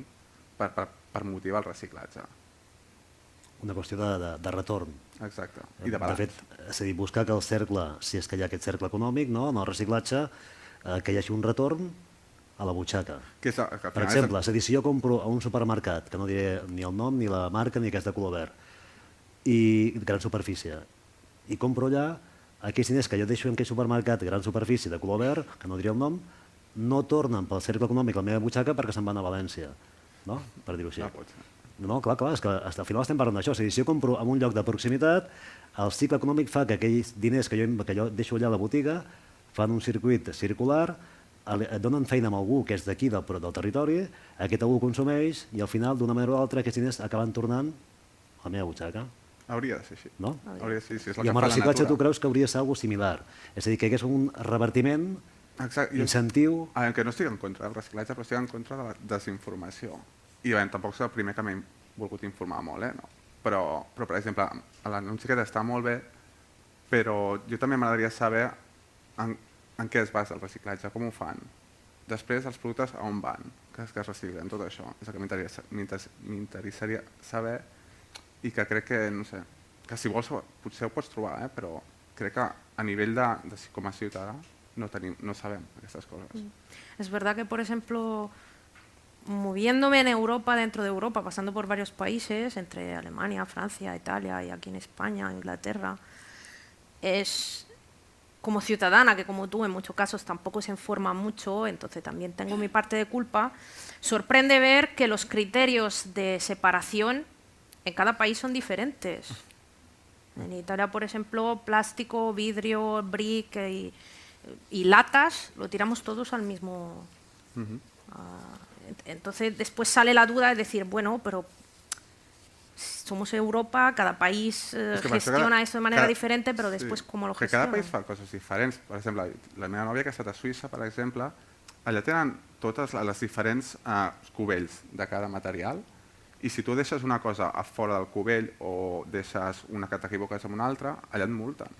Speaker 3: per motivar el reciclatge.
Speaker 1: Una qüestió de retorn.
Speaker 3: Exacte. I de balanç.
Speaker 1: De fet, és a dir, buscar que el cercle, si és que hi ha aquest cercle econòmic, no, en el reciclatge, que hi hagi un retorn a la butxaca. Per exemple, és a dir, si jo compro a un supermercat, que no diré ni el nom, ni la marca, ni que és de color verd, i gran superfície, i compro allà, aquells diners que jo deixo en aquell supermercat de gran superfície de color verd, que no diré el nom, no tornen pel cercle econòmic a la meva butxaca perquè se'n van a València, no? Per dir-ho així.
Speaker 3: No pot ser.
Speaker 1: No, clar, és que al final estem parlant d'això. És a dir, si jo compro en un lloc de proximitat, el cicle econòmic fa que aquells diners que jo deixo allà a la botiga fan un circuit circular, donen feina a algú que és d'aquí, del territori, aquest algú consumeix i al final, d'una manera o altra, aquests diners acaben tornant a la meva butxaca.
Speaker 3: Hauria de ser així.
Speaker 1: No?
Speaker 3: Hauria de ser així. És el
Speaker 1: I
Speaker 3: que
Speaker 1: amb
Speaker 3: fa
Speaker 1: el
Speaker 3: la
Speaker 1: reciclatge tu
Speaker 3: natura.
Speaker 1: creus que hauria de ser alguna cosa similar. És a dir, que hi hagués un revertiment,
Speaker 3: Exacte.
Speaker 1: incentiu...
Speaker 3: Que no estic en contra del reciclatge, però estic en contra de la desinformació. I bé, tampoc soc el primer que m'he volgut informar molt, no? Però, per exemple, l'anunci aquest està molt bé, però jo també m'agradaria saber en què es basa el reciclatge, com ho fan. Després, els productes a on van, que es reciclen, tot això. És el que m'interessaria saber i que crec que, no sé, que si vols potser ho pots trobar, però crec que a nivell de com a ciutadà no sabem aquestes coses.
Speaker 2: Es verdad que, por ejemplo, moviéndome en Europa, dentro de Europa, pasando por varios países, entre Alemania, Francia, Italia y aquí en España, Inglaterra, es como ciudadana, que como tú en muchos casos tampoco se informa mucho, entonces también tengo mi parte de culpa, sorprende ver que los criterios de separación en cada país son diferentes. En Italia, por ejemplo, plástico, vidrio, brick y latas, lo tiramos todos al mismo... Entonces después sale la duda de decir, bueno, pero somos Europa, cada país gestiona eso de manera diferente, però després com lo gestiona?
Speaker 3: Cada país fa coses diferents. Per exemple, la meva nòvia que ha estat a Suïssa, per exemple, allà tenen totes les diferents cubells de cada material i si tu deixes una cosa a fora del cubell o deixes una que t'equivoques amb una altra, allà et multen,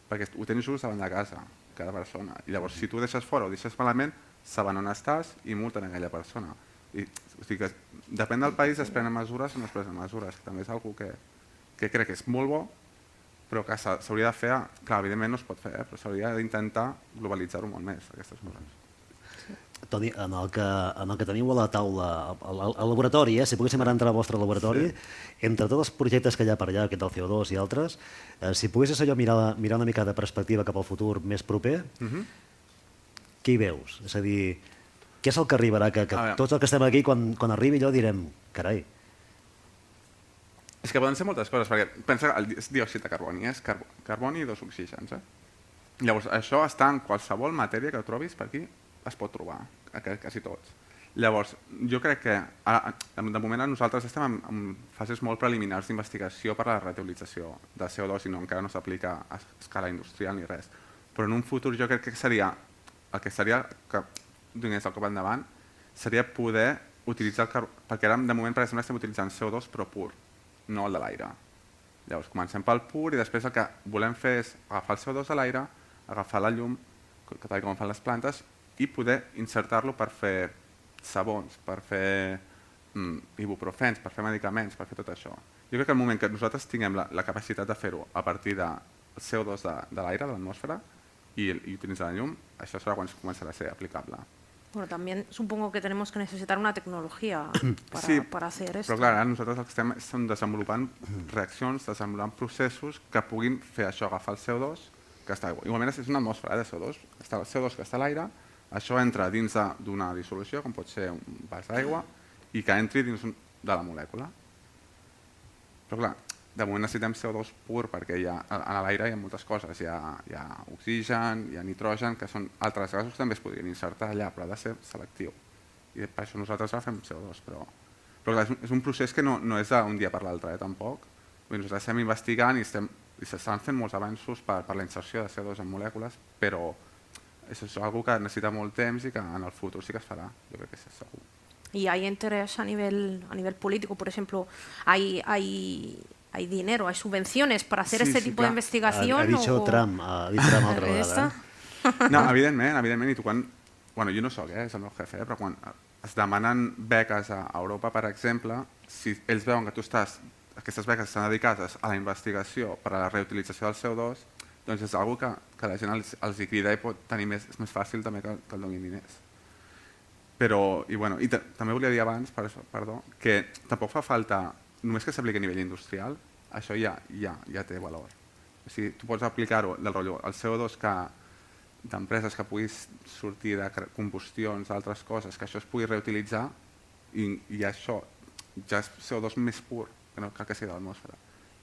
Speaker 3: perquè ho tens just davant de casa, cada persona. I llavors, si tu deixes fora o deixes malament, saben on estàs i multen aquella persona. O sigui que depèn del país es prenen mesures o no es prenen mesures, que també és una cosa que crec que és molt bo, però que s'hauria de fer, clar, evidentment no es pot fer, però s'hauria d'intentar globalitzar-ho molt més, aquestes coses.
Speaker 1: Toni, en el que teniu a la taula, al laboratori, si poguéssim ara entrar al vostre laboratori, entre tots els projectes que hi ha per allà, aquest del CO2 i altres, si poguessis allò mirar una mica de perspectiva cap al futur més proper, què hi veus? És a dir, què és el que arribarà? Que tots els que estem aquí, quan arribi allò, direm, carai.
Speaker 3: És que poden ser moltes coses, perquè pensa que és diòxid de carboni, és carboni i 2 oxígens. Llavors, això està en qualsevol matèria que trobis per aquí, es pot trobar, quasi tots. Llavors, jo crec que, de moment, nosaltres estem en fases molt preliminars d'investigació per a la reutilització de CO2 i encara no s'aplica a escala industrial ni res. Però en un futur jo crec que el que seria que donés el cop endavant seria poder utilitzar el carboni, perquè ara de moment per exemple estem utilitzant CO2 però pur, no el de l'aire. Llavors comencem pel pur i després el que volem fer és agafar el CO2 de l'aire, agafar la llum, tal com fan les plantes, i poder insertar-lo per fer sabons, per fer ibuprofens, per fer medicaments, per fer tot això. Jo crec que el moment que nosaltres tinguem la capacitat de fer-ho a partir del CO2 de l'aire, de l'atmosfera, y utilitzar la llum, això serà quan començarà a ser aplicable.
Speaker 2: Bueno, también supongo que tenemos que necesitar una tecnología para hacer esto.
Speaker 3: Però clar, nosaltres el que estem desenvolupant reaccions, desenvolupant processos que puguin fer això, agafar el CO2, que està igualment és una atmosfera de CO2, està el CO2 que està a l'aire, això entra dins d'una dissolució, com pot ser un vas d'aigua, i que entri dins de la molècula. Però clar, de moment necessitem CO2 pur perquè a l'aire hi ha moltes coses, hi ha oxigen, hi ha nitrogen, que són altres gasos que també es podrien insertar allà, però ha de ser selectiu. I per això nosaltres agafem CO2, però clar, és un procés que no és d'un dia per l'altre, tampoc. Nosaltres estem investigant i s'estan fent molts avanços per la inserció de CO2 en molècules, però això és una cosa que necessita molt temps i que en el futur sí que es farà, jo crec que és segur.
Speaker 2: ¿Y hay interés a nivel político? Por ejemplo, ¿hay dinero, hay subvenciones para hacer
Speaker 3: Sí,
Speaker 2: este
Speaker 3: sí,
Speaker 2: tipo de
Speaker 3: clar.
Speaker 2: investigación?
Speaker 1: Ha dit Trump altra vegada.
Speaker 3: No, evidentment, i tu quan... Bueno, jo no soc, és el meu jefe, però quan es demanen beques a Europa, per exemple, si ells veuen que aquestes beques estan dedicades a la investigació per a la reutilització del CO2, doncs és una cosa que la gent els hi crida i pot tenir és més fàcil també que el donin diners. Però, i també volia dir abans, perdó, que tampoc fa falta, només que s'apliqui a nivell industrial, això ja té valor. O sigui, tu pots aplicar-ho del rotllo, el CO2 d'empreses que puguis sortir de combustions, d'altres coses, que això es pugui reutilitzar i això ja és CO2 més pur que no cal que sigui de l'atmosfera.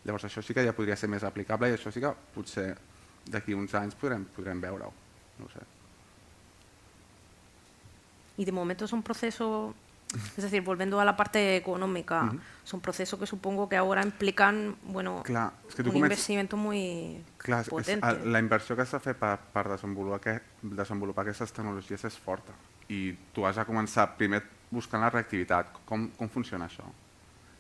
Speaker 3: Llavors això sí que ja podria ser més aplicable i això sí que potser d'aquí uns anys podrem veure-ho. No ho sé.
Speaker 2: Y de momento es un proceso, es decir, volviendo a la parte económica, es un proceso que supongo que ahora implican, bueno,
Speaker 3: Clar, és que tu
Speaker 2: un investimento muy
Speaker 3: Clar,
Speaker 2: potente.
Speaker 3: la inversió que s'ha fet per desenvolupar aquestes tecnologies és forta i tu has de començar primer buscant la reactivitat, com funciona això.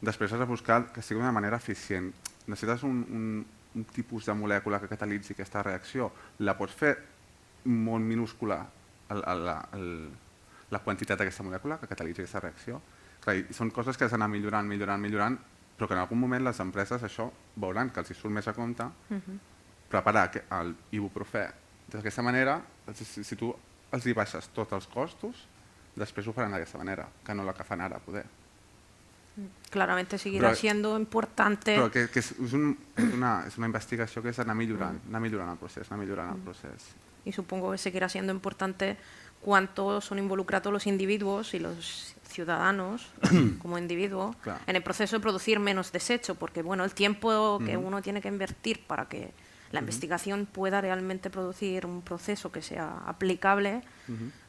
Speaker 3: Després has de buscar que sigui d'una manera eficient. Necessites un tipus de molècula que catalitzi aquesta reacció. La pots fer molt minúscula la quantitat d'aquesta molècula que catalitzi aquesta reacció. Clar, i són coses que has d'anar millorant, però que en algun moment les empreses això veuran que els hi surt més a compte preparar l'ibuprofè d'aquesta manera. Si tu els hi baixes tots els costos, després ho faran d'aquesta manera, que no la que fan ara, poder.
Speaker 2: Claramente seguirá siendo importante.
Speaker 3: Però que és una investigació que és anar millorant el procés,
Speaker 2: Y supongo que seguirá siendo importante cuánto son involucrados los individuos y los ciudadanos como individuo
Speaker 3: Claro.
Speaker 2: en el proceso de producir menos desecho, porque bueno, el tiempo que uno tiene que invertir para que la investigación pueda realmente producir un proceso que sea aplicable,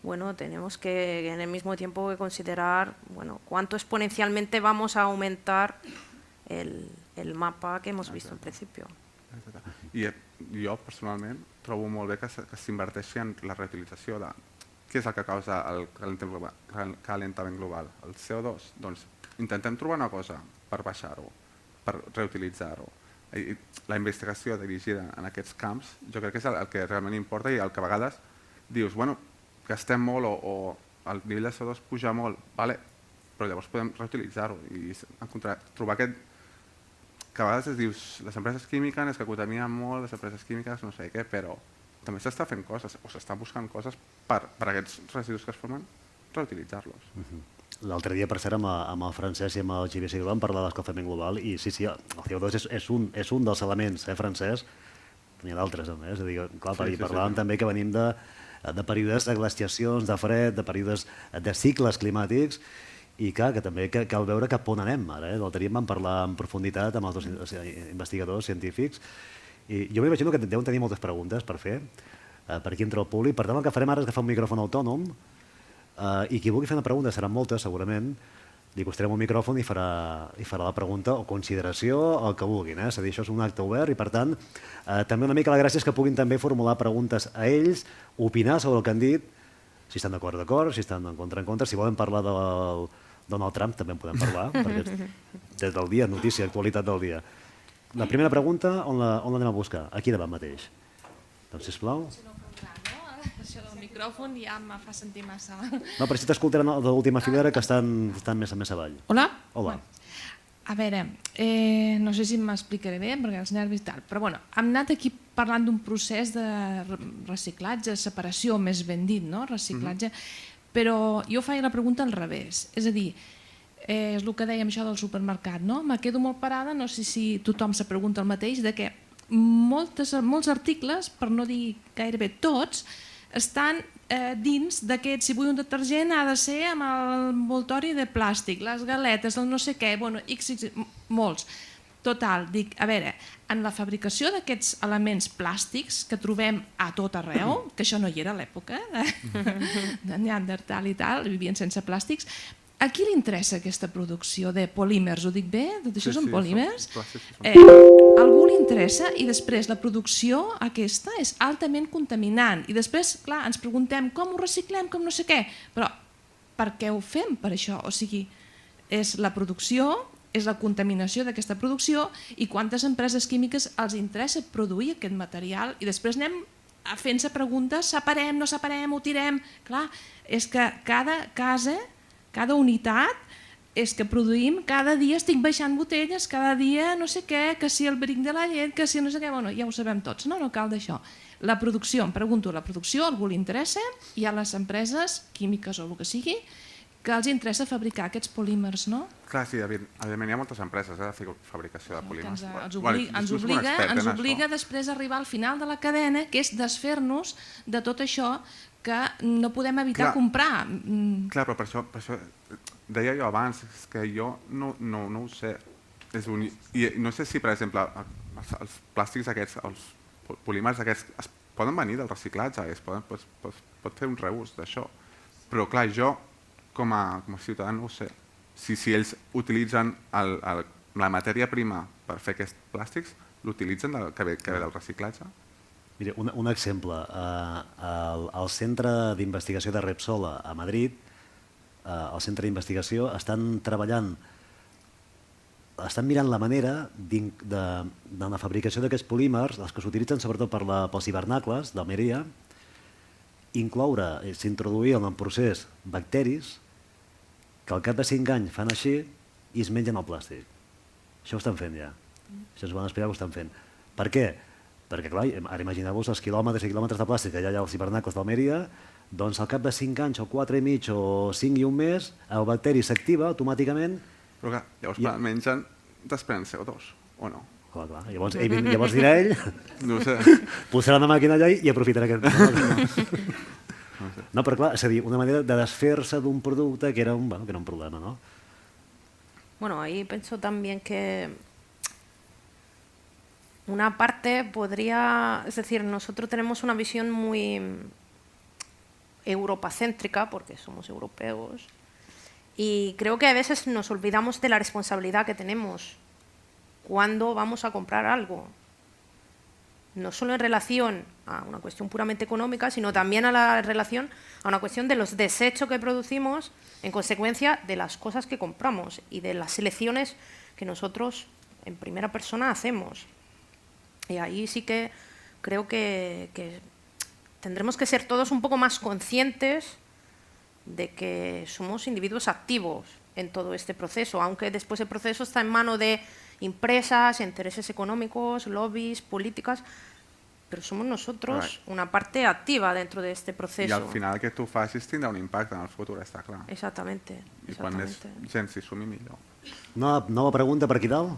Speaker 2: bueno, tenemos que en el mismo tiempo que considerar, bueno, cuánto exponencialmente vamos a aumentar el mapa que hemos visto al principio.
Speaker 3: I jo, personalment, trobo molt bé que s'inverteixi en la reutilització de què és el que causa el calentament global, el CO2. Doncs intentem trobar una cosa per baixar-ho, per reutilitzar-ho. La investigació dirigida en aquests camps jo crec que és el que realment importa i el que a vegades dius, bueno, gastem molt o el nivell de CO2 puja molt, però llavors podem reutilitzar-ho i trobar aquest que a vegades es dius, les empreses químiques és que contaminen molt, les empreses químiques no sé què, però també s'està fent coses o s'estan buscant coses per aquests residus que es formen, reutilitzar-los.
Speaker 1: L'altre dia, per cert, amb el Francesc i amb el Xavier Siguró vam parlar de l'escalfament global i sí, el CO2 és un dels elements, Francesc? N'hi ha d'altres, és a dir, clar, parlàvem també que venim de períodes de glaciacions, de fred, de períodes de cicles climàtics i que també cal veure cap on anem ara. L'altre dia vam parlar en profunditat amb els dos investigadors científics i jo m'imagino que deuen tenir moltes preguntes per fer per aquí entre el públic. Per tant, el que farem ara és agafar un micròfon autònom i qui vulgui fer una pregunta, seran moltes segurament, li costarem un micròfon i farà la pregunta o consideració, el que vulguin. És a dir, això és un acte obert i per tant també una mica la gràcia és que puguin també formular preguntes a ells, opinar sobre el que han dit, si estan d'acord, si estan en contra, si volen parlar del Donald Trump també en podem parlar, perquè des del dia, notícia, actualitat del dia. La primera pregunta, on l'anem a buscar? Aquí davant mateix. Doncs, sisplau.
Speaker 6: Això del micròfon ja em fa sentir massa...
Speaker 1: No, però si t'escoltaran de l'última filera que estan més avall.
Speaker 6: Hola?
Speaker 1: Hola.
Speaker 6: A veure, no sé si m'explicaré bé, perquè els nervis i tal, però bueno, hem anat aquí parlant d'un procés de reciclatge, separació, més ben dit, no? Reciclatge, però jo faig la pregunta al revés, és a dir, és el que dèiem això del supermercat, no? Me quedo molt parada, no sé si tothom se pregunta el mateix, de que molts articles, per no dir gairebé tots, estan dins d'aquest, si vull un detergent ha de ser amb el envoltori de plàstic, les galetes, el no sé què, bueno, molts. Total, dic, a veure, en la fabricació d'aquests elements plàstics que trobem a tot arreu, que això no hi era a l'època de Neandertal i tal, vivien sense plàstics, a qui li interessa aquesta producció de polímers? Ho dic bé? Tot això són polímers? Algú li interessa i després la producció aquesta és altament contaminant i després, clar, ens preguntem com ho reciclem, com no sé què, però per què ho fem per això? O sigui, és la producció, és la contaminació d'aquesta producció i quantes empreses químiques els interessa produir aquest material i després anem fent-se preguntes, separem, no separem, ho tirem... Clar, és que cada casa, cada unitat, és que produïm, cada dia estic baixant botelles, cada dia no sé què, que si el bric de la llet, que si no sé què, bueno, ja ho sabem tots, no cal d'això. La producció, em pregunto, la producció, a algú li interessa, hi ha les empreses químiques o el que sigui, que els interessa fabricar aquests polímers, no?
Speaker 3: Clar, sí, evidentment hi ha moltes empreses de fabricació de polímers.
Speaker 6: Ens obliga després a arribar al final de la cadena, que és desfer-nos de tot això que no podem evitar comprar.
Speaker 3: Clar, però per això deia jo abans, és que jo no ho sé. I no sé si, per exemple, els plàstics aquests, els polímers aquests, es poden venir del reciclatge, es pot fer un reús d'això. Però clar, jo com a ciutadà no ho sé. Si ells utilitzen la matèria prima per fer aquests plàstics, l'utilitzen que ve del reciclatge?
Speaker 1: Mira, un exemple. Al Centre d'Investigació de Repsol a Madrid, al Centre d'Investigació, estan mirant la manera de la fabricació d'aquests polímers, els que s'utilitzen sobretot pels hivernacles d'Almeria, s'introduir en el procés bacteris que al cap de 5 anys fan així i es mengen el plàstic. Això ho estan fent ja. Això ens van explicar que ho estan fent. Per què? Perquè, clar, ara imagineu-vos els quilòmetres i quilòmetres de plàstic que hi ha als hivernacles d'Almeria, doncs al cap de 5 anys o 4 i mig o 5 i un mes, el bacteri s'activa automàticament.
Speaker 3: Però clar, llavors quan el mengen desprenen CO2, o no?
Speaker 1: Clar. Llavors dirà ell,
Speaker 3: no ho sé.
Speaker 1: posarà una màquina allà i aprofitarà aquest... No, però clar, és a dir, una manera de desfer-se d'un producte que era un problema, ¿no?
Speaker 2: Bueno, ahí pienso también que una parte podría, es decir, nosotros tenemos una visión muy europacéntrica, porque somos europeos, y creo que a veces nos olvidamos de la responsabilidad que tenemos cuando vamos a comprar algo. No solo en relación a una cuestión puramente económica, sino también a una cuestión de los desechos que producimos en consecuencia de las cosas que compramos y de las selecciones que nosotros en primera persona hacemos. Y ahí sí que creo que tendremos que ser todos un poco más conscientes de que somos individuos activos en todo este proceso, aunque después el proceso está en manos de empresas, intereses económicos, lobbies, políticas, pero somos nosotros una parte activa dentro de este proceso.
Speaker 3: I al final que tu facis tindrà un impacte en el futur, està clar.
Speaker 2: Exactamente.
Speaker 3: I quan més gent s'hi sumi, millor.
Speaker 1: Nova pregunta per aquí dalt?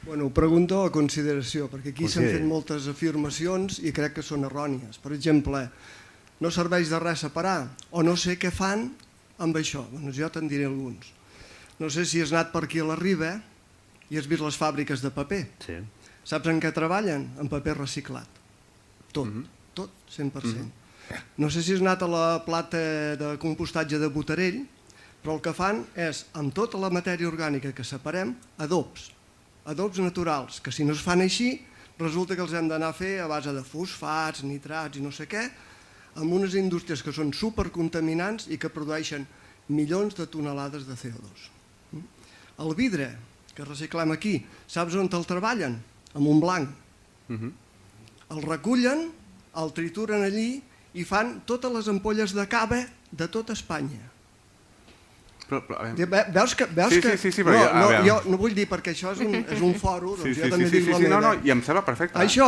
Speaker 7: Bueno, ho pregunto a consideració, perquè aquí s'han fet moltes afirmacions i crec que són errònies. Per exemple, no serveix de res separar, o no sé què fan amb això. Bueno, jo te'n diré alguns. No sé si has anat per aquí a la Riba i has vist les fàbriques de paper.
Speaker 1: Sí.
Speaker 7: Saps en què treballen? En paper reciclat. Tot, 100%. No sé si has anat a la plata de compostatge de Botarell, però el que fan és, amb tota la matèria orgànica que separem, adobs naturals, que si no es fan així, resulta que els hem d'anar a fer a base de fosfats, nitrats i no sé què, amb unes indústries que són supercontaminants i que produeixen milions de tonelades de CO2. El vidre que reciclem aquí, saps on el treballen? A Montblanc. El recullen, el trituren allí i fan totes les ampolles de cava de tota Espanya. Veus que...
Speaker 3: Sí, però
Speaker 7: jo no vull dir perquè això és un fòrum, doncs jo també dic la meva.
Speaker 3: No, i em sembla perfecte.
Speaker 7: Això,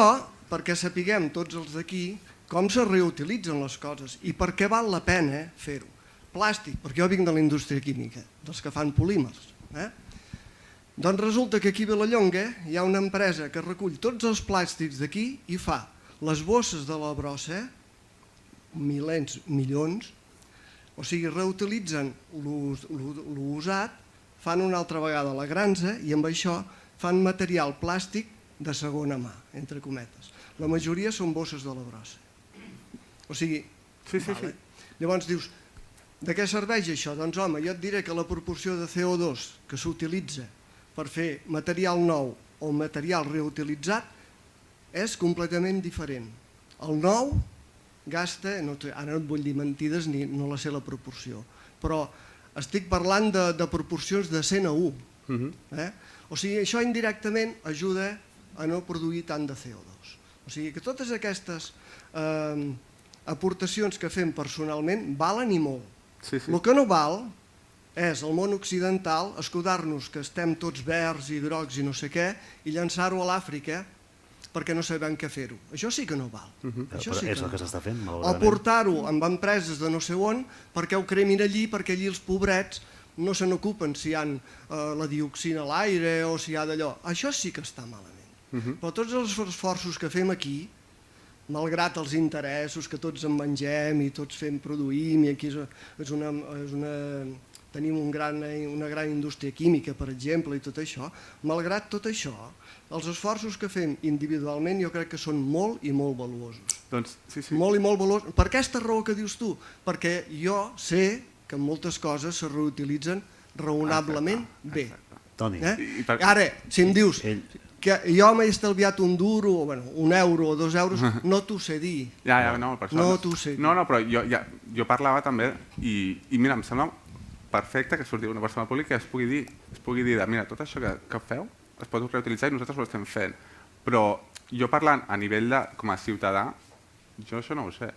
Speaker 7: perquè sapiguem tots els d'aquí com se reutilitzen les coses i per què val la pena fer-ho. Plàstic, perquè jo vinc de la indústria química, dels que fan polímers. Doncs resulta que aquí a Vilallonga hi ha una empresa que recull tots els plàstics d'aquí i fa les bosses de la brossa, milers, milions, o sigui, reutilitzen l'usat, fan una altra vegada la granza i amb això fan material plàstic de segona mà, entre cometes. La majoria són bosses de la brossa. O sigui,
Speaker 3: Sí.
Speaker 7: llavors dius, de què serveix això? Doncs home, jo et diré que la proporció de CO2 que s'utilitza per fer material nou o material reutilitzat és completament diferent. El nou gasta, ara no et vull dir mentides ni no la sé la proporció, però estic parlant de proporcions de 100 a 1. O sigui, això indirectament ajuda a no produir tant de CO2. O sigui que totes aquestes aportacions que fem personalment valen i molt. El que no val és el món occidental escudar-nos que estem tots verds i grocs i no sé què i llançar-ho a l'Àfrica perquè no sabem què fer-ho. Això sí que no val.
Speaker 1: Però és el que s'està fent,
Speaker 7: O
Speaker 1: malauradament.
Speaker 7: portar-ho amb empreses de no sé on perquè ho cremin allí, perquè allí els pobrets no se n'ocupen si hi ha la dioxina a l'aire o si hi ha d'allò. Això sí que està malament. Però tots els esforços que fem aquí, malgrat els interessos que tots en mengem i tots fem, produïm, i aquí tenim una gran indústria química, per exemple, i tot això, malgrat tot això, els esforços que fem individualment jo crec que són molt i molt valuosos.
Speaker 3: Doncs, sí.
Speaker 7: Molt i molt valuosos. Per aquesta raó que dius tu, perquè jo sé que moltes coses se reutilitzen raonablement bé.
Speaker 1: Toni.
Speaker 7: Ara, si em dius que jo m'he estalviat un duro, un euro o 2 euros, no t'ho sé dir.
Speaker 3: No, per això.
Speaker 7: No t'ho sé dir.
Speaker 3: No, però jo parlava també i mira, em sembla perfecte que surti una persona pública que es pugui dir mira, tot això que feu es pot reutilitzar i nosaltres ho estem fent. Però jo parlant a nivell de, com a ciutadà, jo això no ho sé.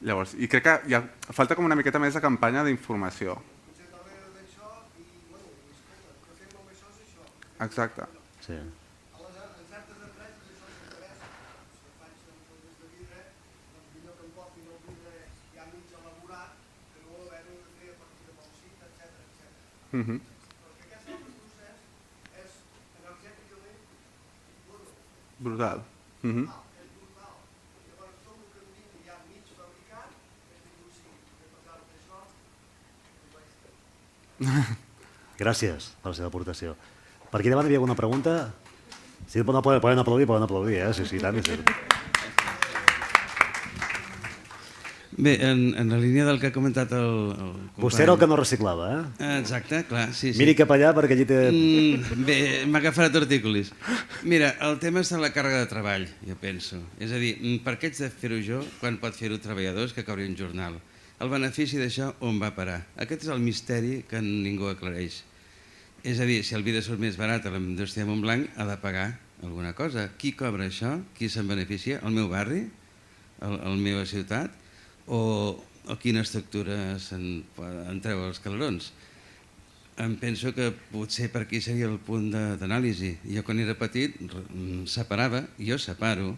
Speaker 3: Llavors, i crec que falta com una miqueta més de campanya d'informació. Exacte.
Speaker 1: Sí.
Speaker 3: Brutal.
Speaker 1: Gràcies per la seva aportació. Per aquí davant hi havia alguna pregunta? Si poden aplaudir, sí, tant.
Speaker 8: Bé, en la línia del que ha comentat el company...
Speaker 1: Vostè era el que no reciclava, eh?
Speaker 8: Exacte, clar, sí.
Speaker 1: Miri cap allà perquè allí té...
Speaker 8: Bé, m'ha agafat tortícolis. Mira, el tema és de la càrrega de treball, jo penso. És a dir, per què haig de fer-ho jo quan pot fer-ho treballadors que cobrin un jornal? El benefici d'això on va parar? Aquest és el misteri que ningú aclareix. És a dir, si el vi surt més barat a la indústria de Montblanc, ha de pagar alguna cosa. Qui cobra això? Qui se'n beneficia? El meu barri? La meva ciutat? O quina estructura se'n treu els calarons? Em penso que potser per aquí seria el punt d'anàlisi. Jo quan era petit separava, jo separo,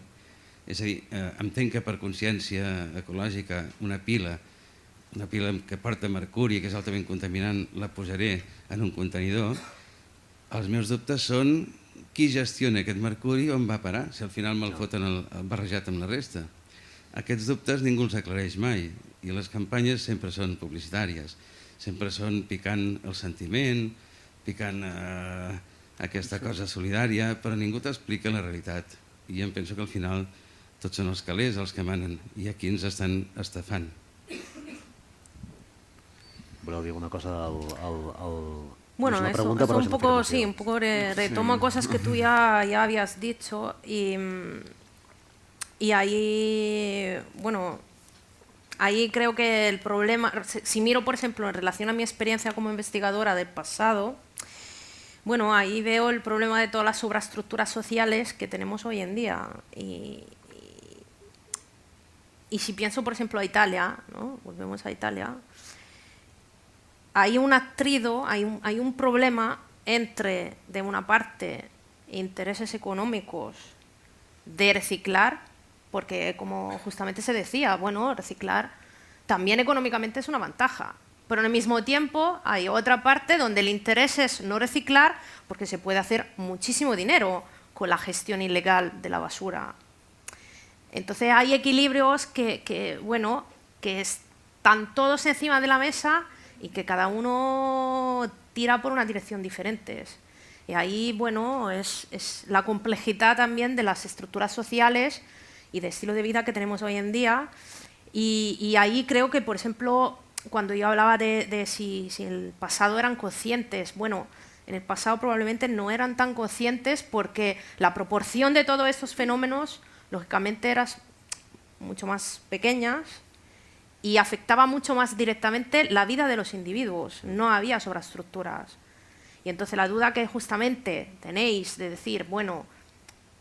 Speaker 8: és a dir, entenc que per consciència ecològica una pila que porta mercuri, que és altament contaminant, la posaré en un contenidor. Els meus dubtes són qui gestiona aquest mercuri, on va parar, si al final me'l foten barrejat amb la resta. Aquests dubtes ningú els aclareix mai i les campanyes sempre són publicitàries, sempre són picant el sentiment, picant aquesta cosa solidària, però ningú t'explica la realitat. I em penso que al final tots són els calés els que manen i aquí ens estan estafant.
Speaker 1: Voleu dir alguna cosa
Speaker 2: Bueno,
Speaker 1: es una
Speaker 2: eso,
Speaker 1: pregunta,
Speaker 2: eso
Speaker 1: pero
Speaker 2: un
Speaker 1: es una
Speaker 2: poco,
Speaker 1: afirmación.
Speaker 2: sí, un poco retomo cosas que tú ya habías dicho y ahí, bueno, ahí creo que el problema, si miro por ejemplo en relación a mi experiencia como investigadora del pasado, bueno, ahí veo el problema de todas las sobreestructuras sociales que tenemos hoy en día y si pienso por ejemplo a Italia, ¿no? Volvemos a Italia, hay un atrido, hay un problema entre, de una parte, intereses económicos de reciclar, porque como justamente se decía, bueno, reciclar también económicamente es una ventaja, pero al mismo tiempo hay otra parte donde el interés es no reciclar porque se puede hacer muchísimo dinero con la gestión ilegal de la basura. Entonces hay equilibrios que están todos encima de la mesa y que cada uno tira por una dirección diferente. Y ahí, bueno, es la complejidad también de las estructuras sociales y de estilo de vida que tenemos hoy en día. Y ahí creo que, por ejemplo, cuando yo hablaba de si el pasado eran conscientes, bueno, en el pasado probablemente no eran tan conscientes porque la proporción de todos estos fenómenos, lógicamente, era mucho más pequeñas y afectaba mucho más directamente la vida de los individuos. No había sobreestructuras. Y entonces la duda que justamente tenéis de decir, bueno,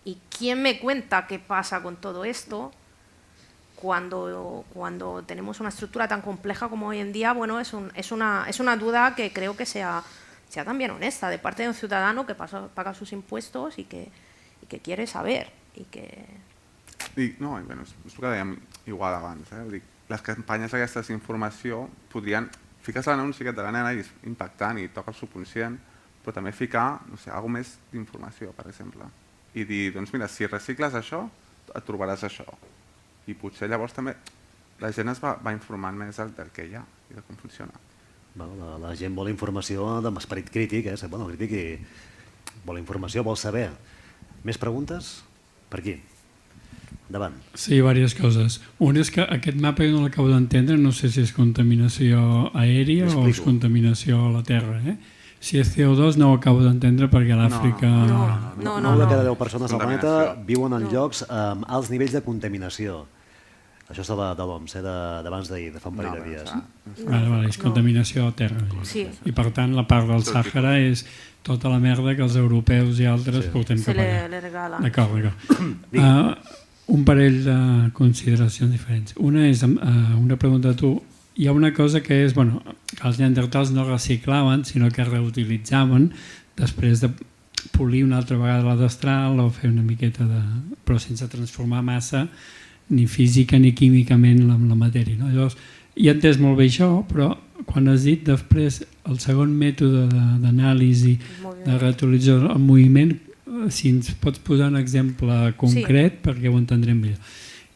Speaker 2: ¿y quién me cuenta qué pasa con todo esto? Cuando tenemos una estructura tan compleja como hoy en día, bueno, es una duda que creo que sea también honesta de parte de un ciudadano que paga sus impuestos y que quiere saber.
Speaker 3: No, bueno, és el que dèiem igual abans. Vull dir, les campanyes aquestes d'informació podrien ficar l'anunci aquest de la nena i és impactant i toca el subconscient, però també ficar, no sé, alguna més d'informació, per exemple. I dir, doncs mira, si recicles això, et trobaràs això. I potser llavors també la gent es va informant més del que hi ha i de com funciona.
Speaker 1: La gent vol informació amb esperit crític, crític i vol informació, vol saber. Més preguntes? Per aquí. Endavant.
Speaker 9: Sí, diverses coses. Una és que aquest mapa jo no l'acabo d'entendre, no sé si és contaminació aèria o és contaminació a la terra. Si és CO2 no ho acabo d'entendre perquè a l'Àfrica...
Speaker 2: No.
Speaker 1: 9 de cada 10 persones al planeta viuen en llocs amb alts nivells de contaminació. Això és de l'OMS, d'abans d'ahir, de fa un parell de dies.
Speaker 9: És contaminació a terra.
Speaker 2: Sí.
Speaker 9: I per tant la part del Sàhara és tota la merda que els europeus i altres portem cap allà.
Speaker 2: Se le regala.
Speaker 9: D'acord. Un parell de consideracions diferents. Una és una pregunta a tu. Hi ha una cosa que és, que els neandertals no reciclaven, sinó que reutilitzaven després de polir una altra vegada la destral o fer una miqueta de... però sense transformar massa ni física ni químicament la matèria. Llavors, hi he entès molt bé això, però quan has dit després el segon mètode d'anàlisi de reutilització, el moviment, si ens pots posar un exemple concret perquè ho entendrem millor.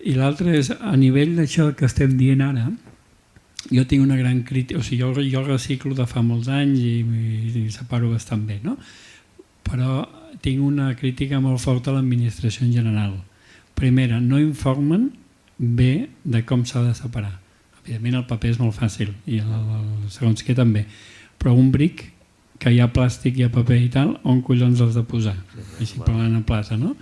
Speaker 9: I l'altre és, a nivell d'això que estem dient ara, jo tinc una gran crítica, o sigui, jo reciclo de fa molts anys i separo bastant bé, no? Però tinc una crítica molt forta a l'administració en general. Primera, no informen bé de com s'ha de separar. Evidentment el paper és molt fàcil i segons què també, però un bric que hi ha plàstic, hi ha paper i tal, on collons els de posar? Així parlant en plata, no?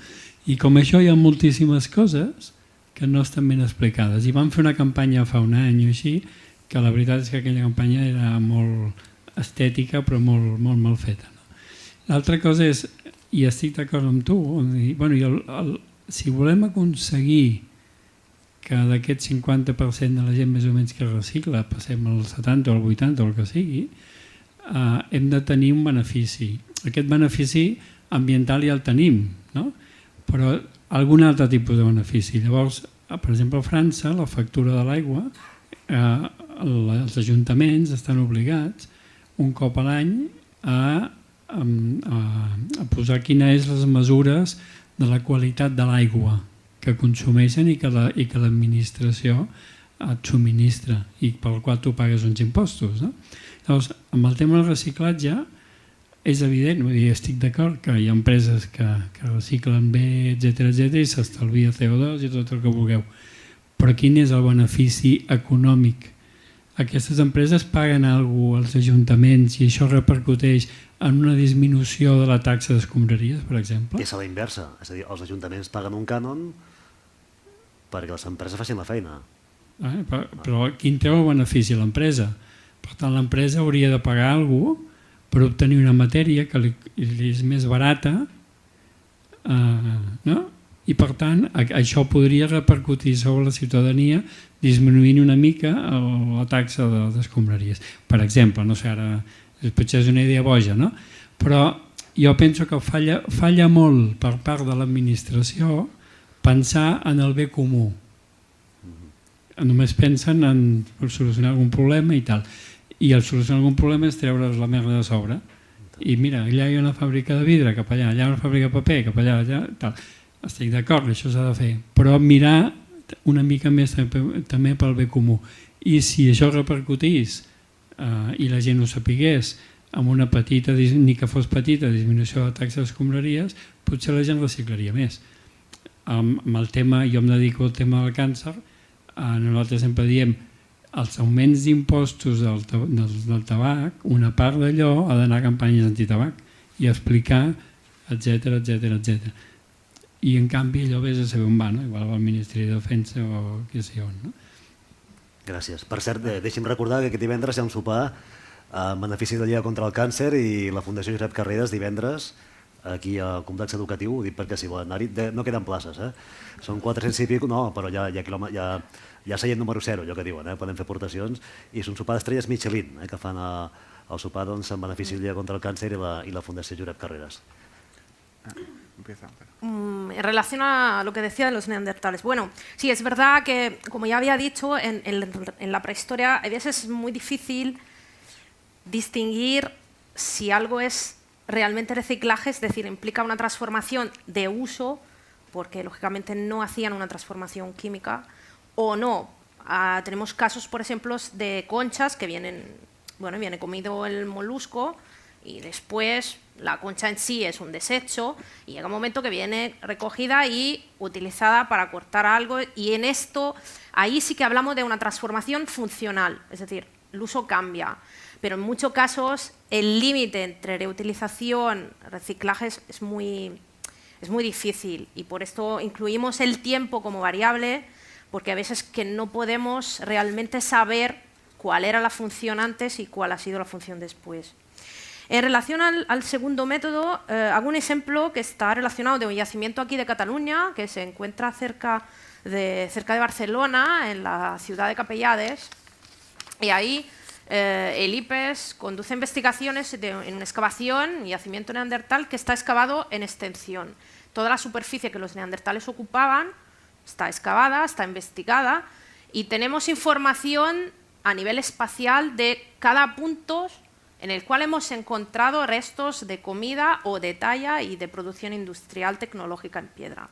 Speaker 9: I com això hi ha moltíssimes coses que no estan ben explicades. I vam fer una campanya fa un any o així, que la veritat és que aquella campanya era molt estètica però molt mal feta. L'altra cosa és, i estic d'acord amb tu, si volem aconseguir que d'aquest 50% de la gent més o menys que recicla passem al 70 o al 80 o el que sigui, hem de tenir un benefici. Aquest benefici ambiental ja el tenim, no? Però algun altre tipus de benefici. Llavors, per exemple, a França, la factura de l'aigua, els ajuntaments estan obligats un cop a l'any a posar quines són les mesures de la qualitat de l'aigua que consumeixen i que l'administració et subministra i pel qual tu pagues uns impostos. Llavors, amb el tema del reciclatge és evident, estic d'acord que hi ha empreses que reciclen bé, etc i s'estalvia CO2 i tot el que vulgueu, però quin és el benefici econòmic? Aquestes empreses paguen alguna cosa als ajuntaments i això repercuteix en una disminució de la taxa d'escombraries, per exemple?
Speaker 1: És a la inversa, és a dir, els ajuntaments paguen un cànon perquè les empreses facin la feina.
Speaker 9: Però quin treu el benefici a l'empresa? Per tant, l'empresa hauria de pagar alguna cosa per obtenir una matèria que li és més barata, no? I per tant això podria repercutir sobre la ciutadania disminuint una mica la taxa d'escombraries. Per exemple, no sé, ara potser és una idea boja, no? Però jo penso que falla molt per part de l'administració pensar en el bé comú. Només pensen en solucionar algun problema i tal. I el solucionar algun problema és treure's la merda de sobre. I mira, allà hi ha una fàbrica de vidre, cap allà, allà hi ha una fàbrica de paper, cap allà, tal. Estic d'acord, això s'ha de fer, però mirar una mica més també pel bé comú. I si això repercutís i la gent ho sapigués amb una petita, ni que fos petita, disminució de la taxa d'escombraries, potser la gent reciclaria més. Amb el tema, jo em dedico al tema del càncer, nosaltres sempre diem els augments d'impostos del tabac, una part d'allò ha d'anar a campanyes antitabac i explicar, etc. I en canvi allò vés a saber on va, no? Igual al Ministeri de Defensa o què sé on. No?
Speaker 1: Gràcies. Per cert, deixi'm recordar que aquest divendres hi ha un sopar en benefici de la Lliga contra el Càncer i la Fundació Josep Carreras divendres aquí al complex educatiu, ho dic perquè si volen anar-hi, no queden places, són 400 i pico, no, però ja seient número 0, allò que diuen, poden fer aportacions, i és un sopar d'estrelles Michelin, que fan el sopar en benefici de la Lliga contra el Càncer i la Fundació Josep Carreras.
Speaker 2: En relación a lo que decía de los neandertales, bueno, sí, es verdad que, como ya había dicho, en la prehistoria a veces es muy difícil distinguir si algo es realmente reciclaje, es decir, implica una transformación de uso, porque lógicamente no hacían una transformación química, o no. Tenemos casos, por ejemplo, de conchas que viene comido el molusco y después la concha en sí es un desecho y llega un momento que viene recogida y utilizada para cortar algo, y en esto, ahí sí que hablamos de una transformación funcional, es decir, el uso cambia. Pero en muchos casos el límite entre reutilización y reciclaje es muy difícil, y por esto incluimos el tiempo como variable, porque a veces que no podemos realmente saber cuál era la función antes y cuál ha sido la función después. En relación al segundo método, hago un ejemplo que está relacionado de un yacimiento aquí de Cataluña, que se encuentra cerca de Barcelona, en la ciudad de Capellades, y ahí el IPES conduce investigaciones en una excavación, yacimiento neandertal, que está excavado en extensión. Toda la superficie que los neandertales ocupaban está excavada, está investigada, y tenemos información a nivel espacial de cada punto en el cual hemos encontrado restos de comida o de talla y de producción industrial tecnológica en piedra.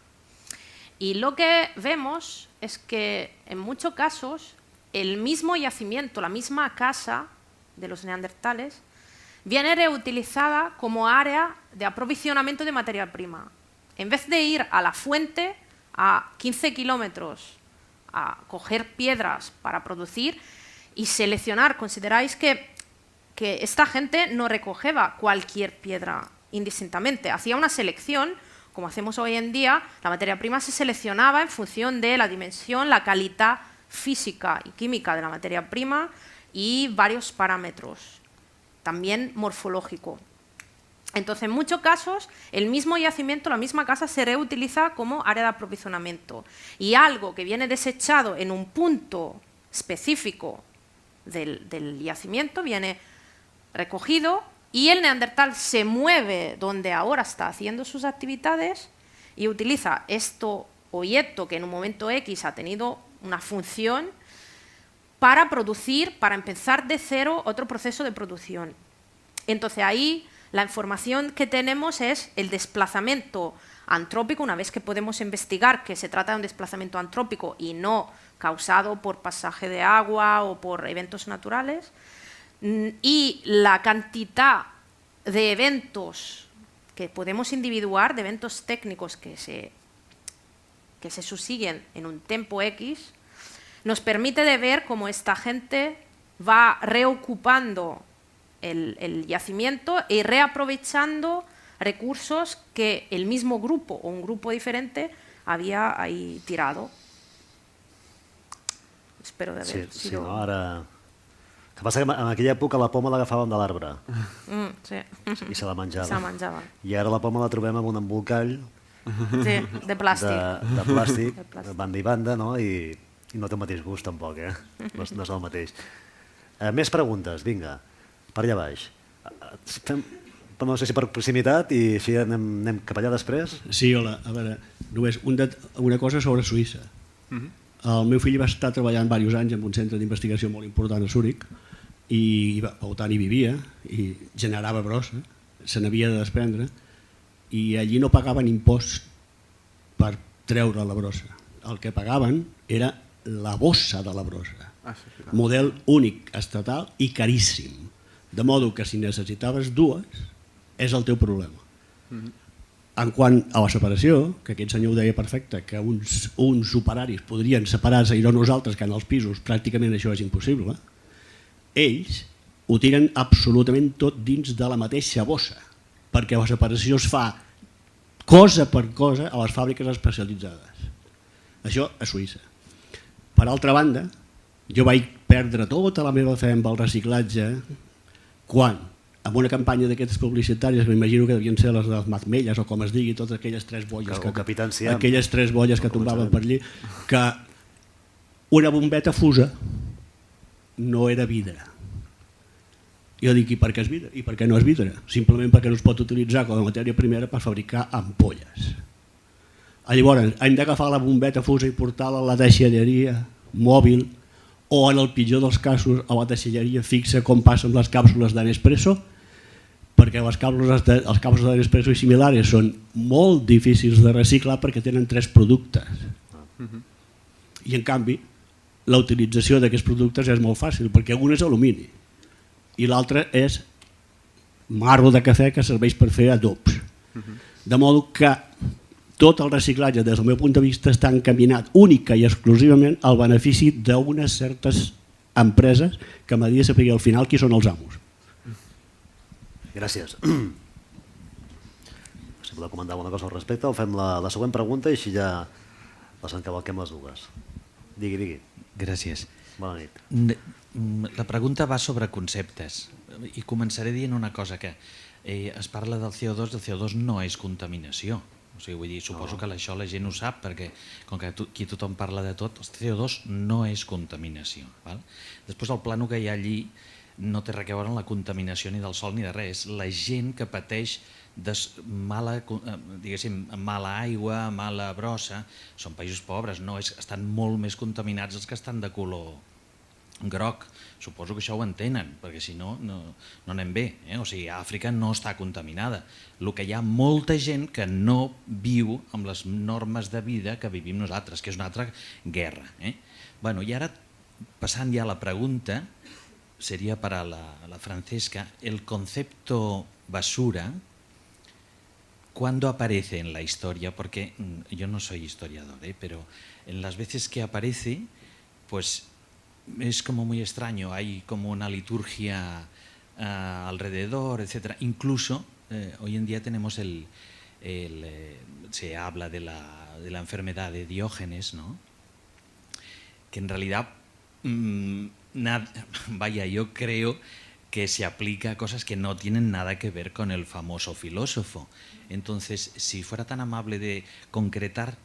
Speaker 2: Y lo que vemos es que en muchos casos el mismo yacimiento, la misma casa de los neandertales, viene reutilizada como área de aprovisionamiento de materia prima. En vez de ir a la fuente a 15 kilómetros a coger piedras para producir y seleccionar, consideráis que esta gente no recogía cualquier piedra indistintamente, hacía una selección, como hacemos hoy en día. La materia prima se seleccionaba en función de la dimensión, la calidad física y química de la materia prima y varios parámetros, también morfológico. Entonces, en muchos casos, el mismo yacimiento, la misma casa, se reutiliza como área de aprovisionamiento, y algo que viene desechado en un punto específico del yacimiento viene recogido, y el neandertal se mueve donde ahora está haciendo sus actividades y utiliza esto objeto que en un momento X ha tenido una función para producir, para empezar de cero otro proceso de producción. Entonces ahí la información que tenemos es el desplazamiento antrópico, una vez que podemos investigar que se trata de un desplazamiento antrópico y no causado por pasaje de agua o por eventos naturales, y la cantidad de eventos que podemos individuar, de eventos técnicos que se susiguen en un tiempo X, nos permite de ver cómo esta gente va reocupando el yacimiento y reaprovechando recursos que el mismo grupo o un grupo diferente había ahí tirado. Espero de haber
Speaker 1: Sí,
Speaker 2: sido...
Speaker 1: no, ara... El que passa que en aquella època la poma l'agafàvem de l'arbre
Speaker 2: Sí.
Speaker 1: i se la menjava.
Speaker 2: Se la menjava.
Speaker 1: I ara la poma la trobem en un embolcall
Speaker 2: Sí, de plàstic.
Speaker 1: de plàstic,
Speaker 2: De plàstic.
Speaker 1: banda i banda, no? I no té el mateix gust tampoc, no és el mateix. Més preguntes, vinga, per allà baix. No sé si per proximitat i si anem cap allà després.
Speaker 10: Sí, hola, a veure, només una cosa sobre Suïssa. El meu fill va estar treballant diversos anys en un centre d'investigació molt important a Zúrich, i per tant hi vivia i generava brossa, se n'havia de desprendre, i allí no pagaven impost per treure la brossa. El que pagaven era la bossa de la brossa, model únic estatal i caríssim. De modo que si necessitaves dues, és el teu problema. En quant a la separació, que aquest senyor ho deia perfecte, que uns operaris podrien separar-se i no nosaltres, que en els pisos pràcticament això és impossible, ells ho tiren absolutament tot dins de la mateixa bossa, perquè la separació es fa cosa per cosa a les fàbriques especialitzades. Això a Suïssa. Per altra banda, jo vaig perdre tota la meva fe amb el reciclatge quan, amb una campanya d'aquestes publicitàries, que m'imagino que devien ser les dels Mazmelles o com es digui, totes aquelles tres bolles que tombaven per allí, que una bombeta fusa no era vidre. Jo dic, i per què és vidre? I per què no és vidre? Simplement perquè no es pot utilitzar com a matèria primera per fabricar ampolles. Llavors, hem d'agafar la bombeta fusa i portar-la a la deixalleria mòbil o, en el pitjor dels casos, a la deixalleria fixa, com passa amb les càpsules de Nespresso, perquè les càpsules de Nespresso i similars són molt difícils de reciclar perquè tenen 3 productes. I, en canvi, la utilització d'aquests productes és molt fàcil, perquè un és alumini i l'altre és marro de cafè que serveix per fer adobs. De modo que tot el reciclatge, des del meu punt de vista, està encaminat única i exclusivament al benefici d'unes certes empreses que m'agradaria saber al final qui són els amos.
Speaker 1: Gràcies. Si voleu comentar alguna cosa al respecte, o fem la següent pregunta i així ja les encavalquem les dues. Digui.
Speaker 11: Gràcies.
Speaker 1: Bona nit.
Speaker 11: La pregunta va sobre conceptes i començaré dient una cosa, que es parla del CO2, el CO2 no és contaminació. O sigui, vull dir, suposo que això la gent ho sap, perquè com que aquí tothom parla de tot, el CO2 no és contaminació. Després el plànol que hi ha allí no té res a veure amb la contaminació ni del sol ni de res, la gent que pateix mala aigua, mala brossa, són països pobres, estan molt més contaminats els que estan de color groc. Suposo que això ho entenen, perquè si no, no anem bé. O sigui, Àfrica no està contaminada. El que hi ha molta gent que no viu amb les normes de vida que vivim nosaltres, que és una altra guerra. I ara, passant ja a la pregunta, sería para la Francesca, el concepto basura, ¿cuándo aparece en la historia? Porque yo no soy historiador, pero en las veces que aparece, pues es como muy extraño, hay como una liturgia alrededor, etc. Incluso hoy en día tenemos se habla de la enfermedad de Diógenes, ¿no? Que en realidad... yo creo que se aplica a cosas que no tienen nada que ver con el famoso filósofo. Entonces, si fuera tan amable de concretar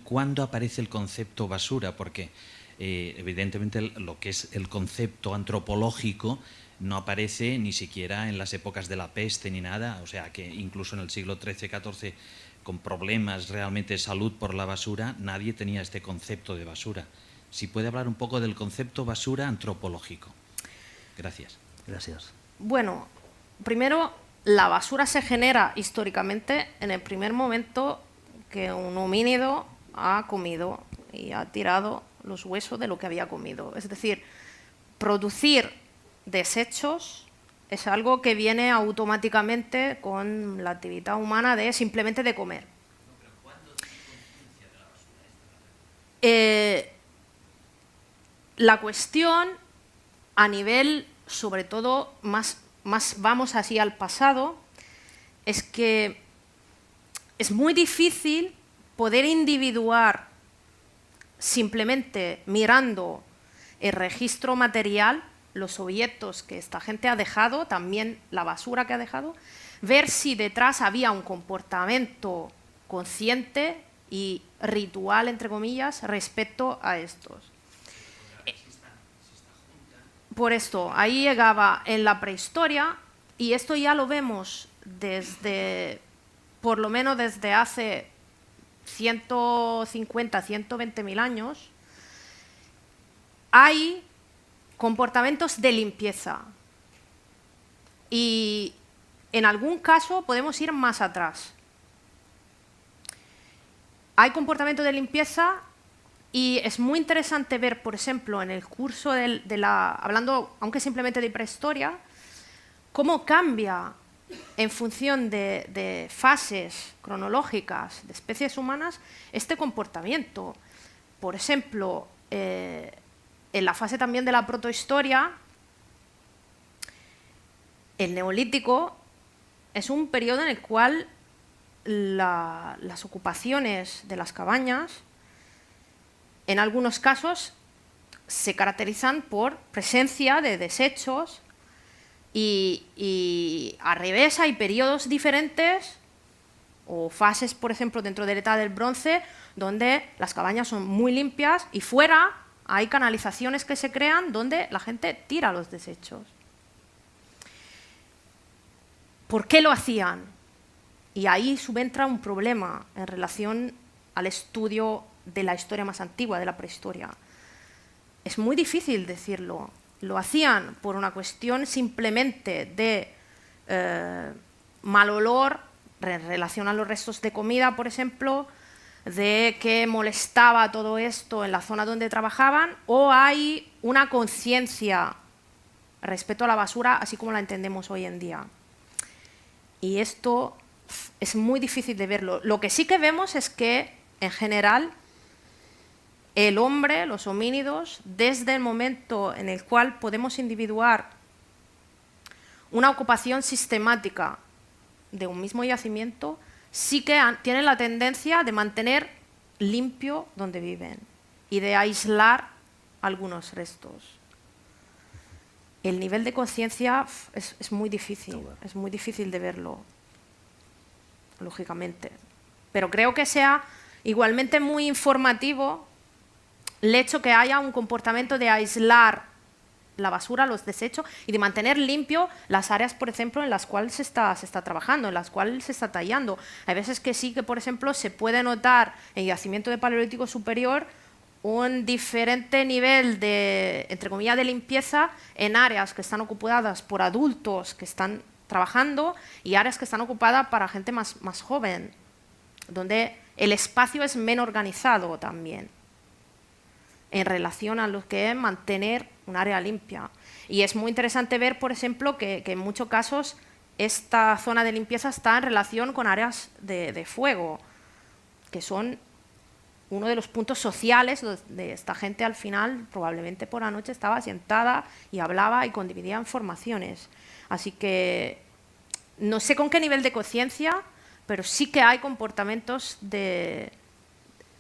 Speaker 11: cuándo aparece el concepto basura, porque evidentemente lo que es el concepto antropológico no aparece ni siquiera en las épocas de la peste ni nada, o sea que incluso en el siglo XIII-XIV, con problemas realmente de salud por la basura, nadie tenía este concepto de basura. Si puede hablar un poco del concepto basura antropológico. Gracias.
Speaker 1: Gracias.
Speaker 2: Bueno, primero, la basura se genera históricamente en el primer momento que un homínido ha comido y ha tirado los huesos de lo que había comido. Es decir, producir desechos es algo que viene automáticamente con la actividad humana de simplemente de comer. La cuestión a nivel, sobre todo, más vamos así al pasado, es que es muy difícil poder individuar simplemente mirando el registro material, los objetos que esta gente ha dejado, también la basura que ha dejado, ver si detrás había un comportamiento consciente y ritual, entre comillas, respecto a estos. Por esto, ahí llegaba en la prehistoria, y esto ya lo vemos desde, por lo menos desde hace 150, 120.000 años, hay comportamientos de limpieza. Y en algún caso podemos ir más atrás. Hay comportamientos de limpieza y es muy interesante ver, por ejemplo, en el curso hablando, aunque simplemente de prehistoria, cómo cambia en función de fases cronológicas de especies humanas este comportamiento. Por ejemplo, en la fase también de la protohistoria, el Neolítico es un periodo en el cual las ocupaciones de las cabañas, en algunos casos, se caracterizan por presencia de desechos y al revés hay periodos diferentes o fases, por ejemplo, dentro de la Edad del Bronce, donde las cabañas son muy limpias y fuera hay canalizaciones que se crean donde la gente tira los desechos. ¿Por qué lo hacían? Y ahí subentra un problema en relación al estudio de la historia más antigua, de la prehistoria. Es muy difícil decirlo. Lo hacían por una cuestión simplemente de mal olor en relación a los restos de comida, por ejemplo, de que molestaba todo esto en la zona donde trabajaban, o hay una conciencia respecto a la basura, así como la entendemos hoy en día. Y esto es muy difícil de verlo. Lo que sí que vemos es que, en general, el hombre, los homínidos, desde el momento en el cual podemos individuar una ocupación sistemática de un mismo yacimiento, sí que tienen la tendencia de mantener limpio donde viven y de aislar algunos restos. El nivel de conciencia es muy difícil de verlo, lógicamente. Pero creo que sea igualmente muy informativo el hecho que haya un comportamiento de aislar la basura, los desechos, y de mantener limpio las áreas, por ejemplo, en las cuales se está trabajando, en las cuales se está tallando. Hay veces que sí que, por ejemplo, se puede notar en el yacimiento de Paleolítico Superior un diferente nivel de, entre comillas, de limpieza en áreas que están ocupadas por adultos que están trabajando y áreas que están ocupadas para gente más joven, donde el espacio es menos organizado también en relación a lo que es mantener un área limpia. Y es muy interesante ver, por ejemplo, que en muchos casos esta zona de limpieza está en relación con áreas de fuego, que son uno de los puntos sociales de esta gente. Al final, probablemente por la noche estaba sentada y hablaba y condividía informaciones. Así que no sé con qué nivel de conciencia, pero sí que hay comportamientos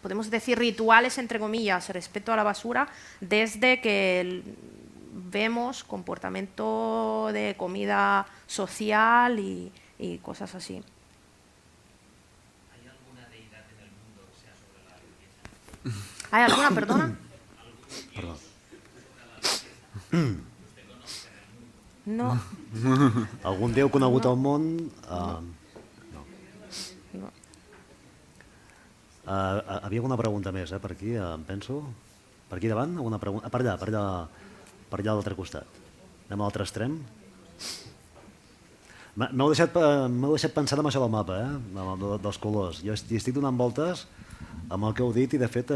Speaker 2: podemos decir, rituales, entre comillas, respecto a la basura, desde que vemos comportamiento de comida social y cosas así.
Speaker 11: ¿Hay alguna deidad en el mundo que sea sobre la limpieza?
Speaker 2: ¿Hay alguna, perdona?
Speaker 1: Perdó. No. Algun déu conegut al món? Havia alguna pregunta més, per aquí, em penso. Per aquí davant, alguna pregunta? Per allà a l'altre costat. Anem a l'altre extrem. M'heu deixat pensant en això del mapa, dels colors. Jo estic donant voltes amb el que heu dit i, de fet,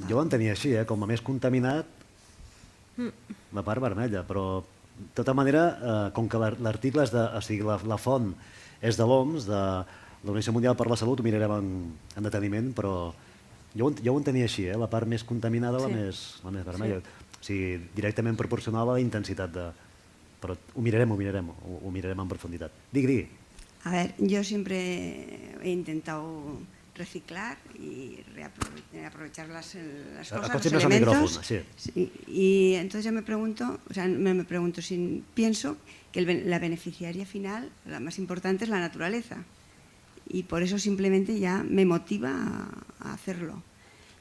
Speaker 1: jo l'entenia així, com a més contaminat la part vermella, però de tota manera, com que l'article és o sigui, la font és de l'OMS, de l'Organització Mundial per la Salut, ho mirarem en deteniment, però jo ho entenia així, la part més contaminada, la més vermella. O sigui, directament proporcional a la intensitat de... Però ho mirarem en profunditat. Digui.
Speaker 12: A ver, yo siempre he intentado reciclar y aprovechar las cosas, los elementos. Sí. Y entonces yo me pregunto, pienso que la beneficiaria final, la más importante, es la naturaleza. Y por eso simplemente ya me motiva a hacerlo.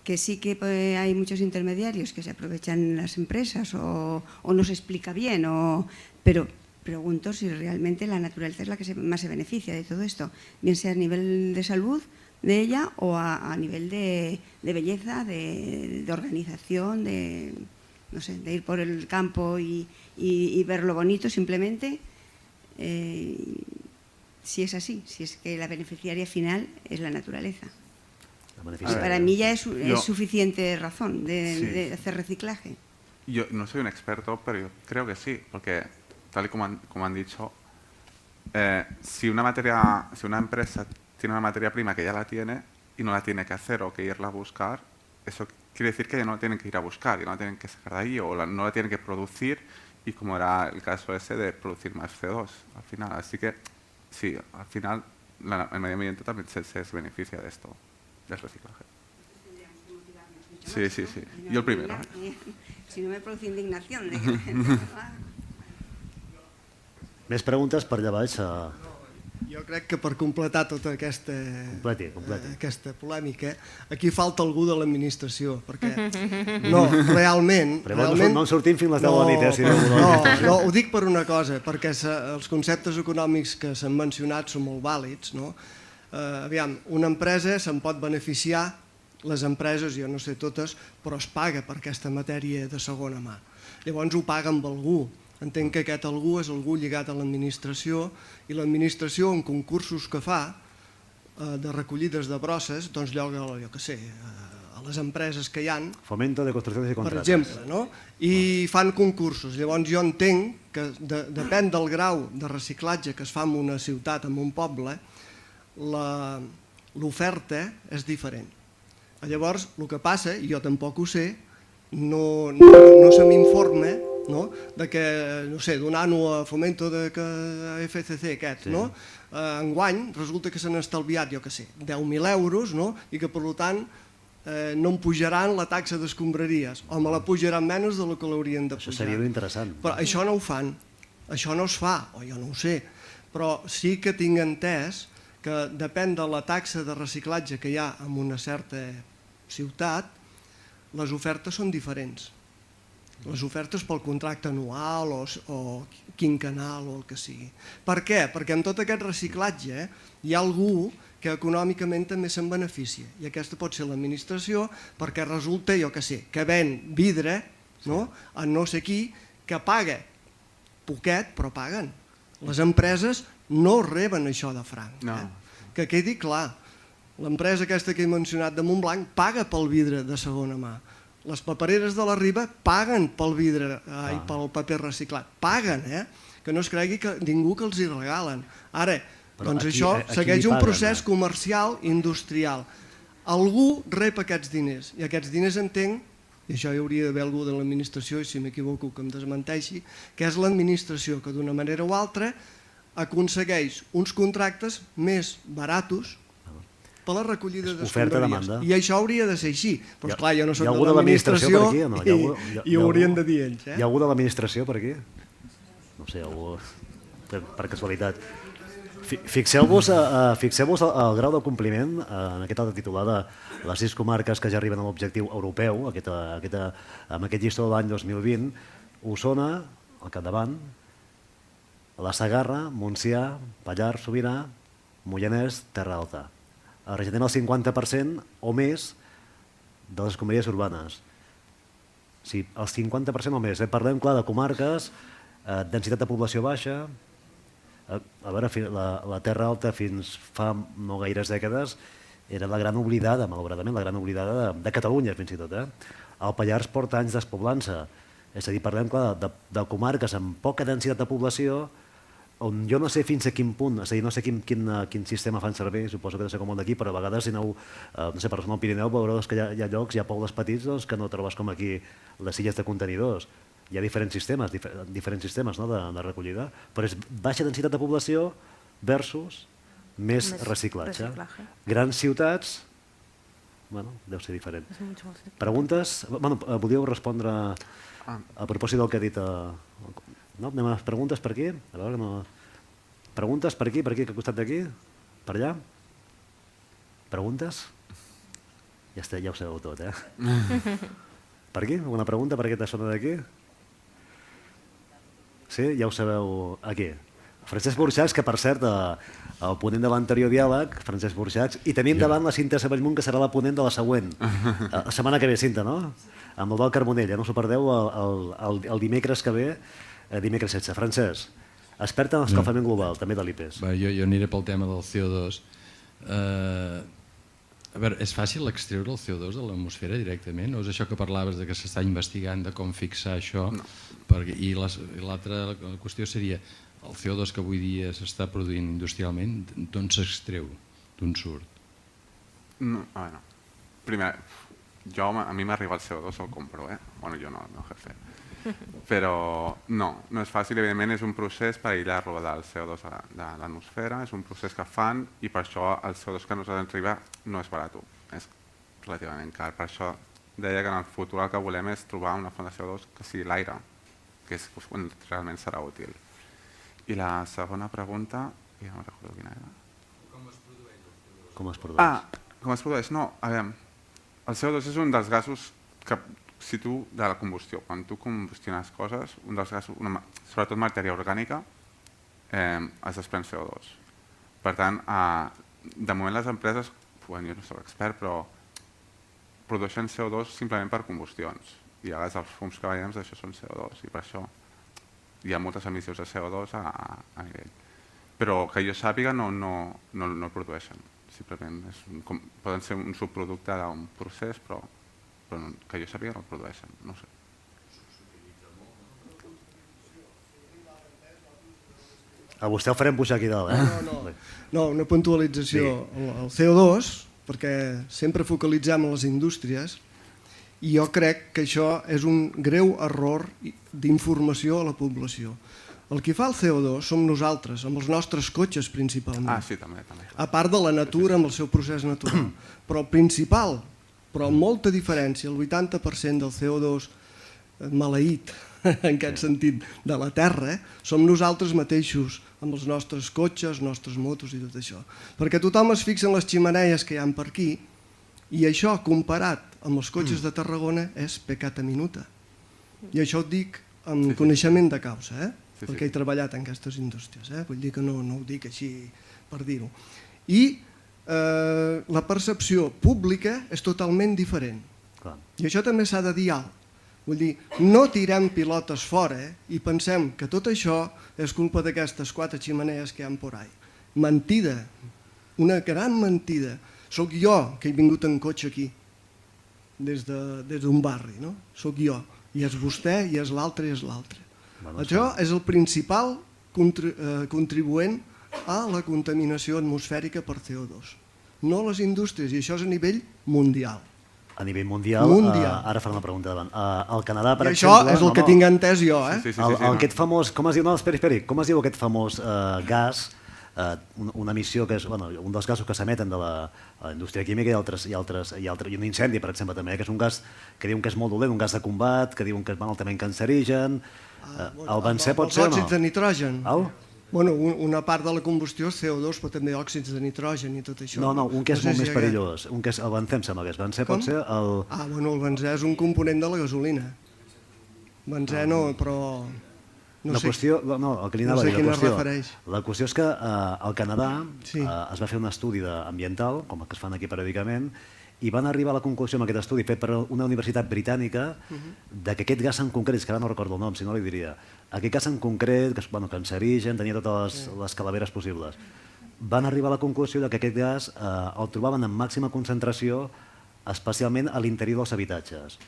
Speaker 12: Que sí que hay muchos intermediarios que se aprovechan en las empresas o no se explica bien, pero pregunto si realmente la naturaleza es la que más se beneficia de todo esto, bien sea a nivel de salud de ella o a nivel de belleza, de organización, de ir por el campo y ver lo bonito simplemente. Si es así, si es que la beneficiaria final es la naturaleza. Para mí ya es suficiente razón de hacer reciclaje.
Speaker 3: Yo no soy un experto, pero yo creo que sí, porque tal y como han dicho, si una empresa tiene una materia prima que ya la tiene y no la tiene que hacer o que irla a buscar, eso quiere decir que ya no la tienen que ir a buscar, ya no la tienen que sacar de ahí o no la tienen que producir, y como era el caso ese de producir más CO2 al final. Así que sí, al final el medio ambiente también se beneficia de esto, del reciclaje. Sí. Yo el primero.
Speaker 12: Si no me produce indignación.
Speaker 1: Més preguntes per allà baix?
Speaker 7: Jo crec que per completar tota aquesta polèmica, aquí falta algú de l'administració, perquè realment...
Speaker 1: No en sortim fins les 10 de la nit,
Speaker 7: No, ho dic per una cosa, perquè els conceptes econòmics que s'han mencionat són molt vàlids. Aviam, una empresa se'n pot beneficiar, les empreses, jo no sé totes, però es paga per aquesta matèria de segona mà. Llavors ho paga amb algú. Entenc que aquest algú és algú lligat a l'administració, i l'administració en concursos que fa de recollides de brosses, doncs lloga, jo què sé, a les empreses que hi ha,
Speaker 1: Fomento de Construcciones y Contratos,
Speaker 7: per exemple, i fan concursos. Llavors jo entenc que depèn del grau de reciclatge que es fa en una ciutat, en un poble, l'oferta és diferent. Llavors, el que passa, i jo tampoc ho sé, no se m'informa de que, no sé, donant-ho a Fomento de FCC aquest, enguany resulta que s'han estalviat, jo què sé, 10.000 euros, i que per tant no em pujaran la taxa d'escombraries, o me la pujaran menys de lo que l'haurien de pujar.
Speaker 1: Això seria interessant.
Speaker 7: Però això no ho fan, això no es fa, o jo no ho sé, però sí que tinc entès que depèn de la taxa de reciclatge que hi ha en una certa ciutat, les ofertes són diferents. Les ofertes pel contracte anual o quinquenal o el que sigui. Per què? Perquè amb tot aquest reciclatge hi ha algú que econòmicament també se'n beneficia, i aquesta pot ser l'administració, perquè resulta, jo què sé, que ven vidre a no sé qui, que paga poquet, però paguen. Les empreses no reben això de franc. Que quedi clar, l'empresa aquesta que he mencionat de Montblanc paga pel vidre de segona mà. Les papereres de la Riba paguen pel vidre i pel paper reciclat. Paguen, que no es cregui que ningú que els hi regalen. Ara, doncs això segueix un procés comercial, industrial. Algú rep aquests diners, i aquests diners entenc, i això hi hauria d'haver algú de l'administració, i si m'equivoco que em desmenteixi, que és l'administració que d'una manera o altra aconsegueix uns contractes més baratos per la recollida d'escombraries. I això hauria de ser així. Però esclar, jo no soc de l'administració i ho haurien de dir ells.
Speaker 1: Hi ha algú de l'administració per aquí? No sé, algú... Per casualitat. Fixeu-vos el grau de compliment en aquest altre titular de les 6 comarques que ja arriben a l'objectiu europeu, amb aquest llistó de l'any 2020, Osona, al capdavant, la Segarra, Montsià, Pallars Sobirà, Moianès, Terra Alta. Regenerem el 50% o més de les escombraries urbanes. Sí, el 50% o més. Parlem, clar, de comarques, densitat de població baixa. A veure, la Terra Alta fins fa no gaires dècades era la gran oblidada, malauradament, la gran oblidada de Catalunya, fins i tot. El Pallars porta anys despoblant-se. És a dir, parlem, clar, de comarques amb poca densitat de població, on jo no sé fins a quin punt, és a dir, no sé quin sistema fan servir, suposo que deu ser com el d'aquí, però a vegades si aneu, no sé, per al Pirineu veureu que hi ha llocs, hi ha pobles petits que no trobes com aquí les illes de contenidors. Hi ha diferents sistemes de recollida, però és baixa densitat de població versus més reciclatge. Grans ciutats, bueno, deu ser diferent. Preguntes? Volíeu respondre a propòsit del que ha dit... No? Anem a les preguntes per aquí? A veure, no... Preguntes per aquí, que al costat d'aquí? Per allà? Preguntes? Ja ho sabeu tot, Per aquí? Alguna pregunta per aquesta zona d'aquí? Sí? Ja ho sabeu aquí. Francesc Burxacs, que per cert, el ponent de l'anterior diàleg, Francesc Burxacs, i tenim davant la Cinta Sabellmunt, que serà la ponent de la següent. La setmana que ve, Cinta, no? Amb el del Carbonell, no us ho perdeu el dimecres que ve, dimecres 16. Francesc, expert en escalfament global, també de l'IPES.
Speaker 13: Jo aniré pel tema del CO2. A veure, és fàcil extreure el CO2 de l'atmosfera directament? O és això que parlaves de que s'està investigant de com fixar això?
Speaker 3: No.
Speaker 13: I l'altra qüestió seria el CO2 que avui dia s'està produint industrialment, d'on s'extreu? D'on surt?
Speaker 3: No, bueno, primer, a mi m'arriba el CO2, el compro, Bueno, jo no, el meu jefe. Però no és fàcil, evidentment és un procés per aïllar-lo del CO2 de l'atmosfera, és un procés que fan i per això el CO2 que a nosaltres ens arriba no és barat, és relativament car. Per això deia que en el futur el que volem és trobar una font de CO2 que sigui l'aire, que és quan realment serà útil. I la segona pregunta, ja no recordo quina era.
Speaker 1: Com es produeix el CO2?
Speaker 3: Com es produeix? No, a veure, el CO2 és un dels gasos que si tu, de la combustió, quan tu combustiones coses, un dels gasos, sobretot matèria orgànica, es desprèn CO2. Per tant, de moment les empreses, jo no soc expert, però produeixen CO2 simplement per combustions. I a vegades els fums que veiem d'això són CO2 i per això hi ha moltes emissions de CO2 a nivell. Però que jo sàpiga no el produeixen. Simplement poden ser un subproducte d'un procés, però que jo sàpiga no el produeixen, no sé.
Speaker 1: A vostè el farem pujar aquí dalt,
Speaker 7: No, una puntualització. El CO2, perquè sempre focalitzem en les indústries, i jo crec que això és un greu error d'informació a la població. El que fa el CO2 som nosaltres, amb els nostres cotxes principalment.
Speaker 3: Sí, també.
Speaker 7: A part de la natura, amb el seu procés natural. Però el principal, però amb molta diferència, el 80% del CO2 maleït, en aquest sentit, de la Terra, som nosaltres mateixos, amb els nostres cotxes, nostres motos i tot això. Perquè tothom es fixa en les ximeneies que hi ha per aquí, i això, comparat amb els cotxes de Tarragona, és peccata minuta. I això ho dic amb coneixement de causa, perquè he treballat en aquestes indústries. Vull dir que no ho dic així per dir-ho. I la percepció pública és totalment diferent. I això també s'ha de dir alt. Vull dir, no tirem pilotes fora i pensem que tot això és culpa d'aquestes 4 ximeneies que hi ha por ahí. Mentida, una gran mentida. Soc jo que he vingut en cotxe aquí, des d'un barri, no? Soc jo, i és vostè, i és l'altre, i és l'altre. Això és el principal contribuent a la contaminació atmosfèrica per CO2. No les indústries, i això és a nivell mundial.
Speaker 1: A nivell mundial. Ara farà una pregunta davant. Al Canadà, per exemple...
Speaker 7: I això és el que tinc entès jo,
Speaker 1: Aquest famós, com es diu? No, esperi, com es diu aquest famós gas, una emissió que és un dels gasos que s'emeten de la indústria química i un incendi, per exemple, també, que és un gas que diuen que és molt dolent, un gas de combat, que diuen que és altament cancerigen. El benzè pot ser o no?
Speaker 7: Els òxids de nitrogen. Bueno, una part de la combustió és CO2, però també òxids de nitrogen i tot això.
Speaker 1: No, un que és molt més perillós. Un que és el benzè, em sembla que és. Benzè pot ser el...
Speaker 7: Bueno, el benzè és un component de la gasolina. Benzè no, però...
Speaker 1: La qüestió, no, el que li anava a dir, la qüestió és que al Canadà es va fer un estudi ambiental, com el que es fan aquí periòdicament, i van arribar a la conclusió amb aquest estudi fet per una universitat britànica que aquest gas en concret, que ara no recordo el nom, si no li diria, aquest gas en concret, que és cancerigen, tenia totes les calaveres possibles, van arribar a la conclusió que aquest gas el trobaven en màxima concentració especialment a l'interior dels habitatges,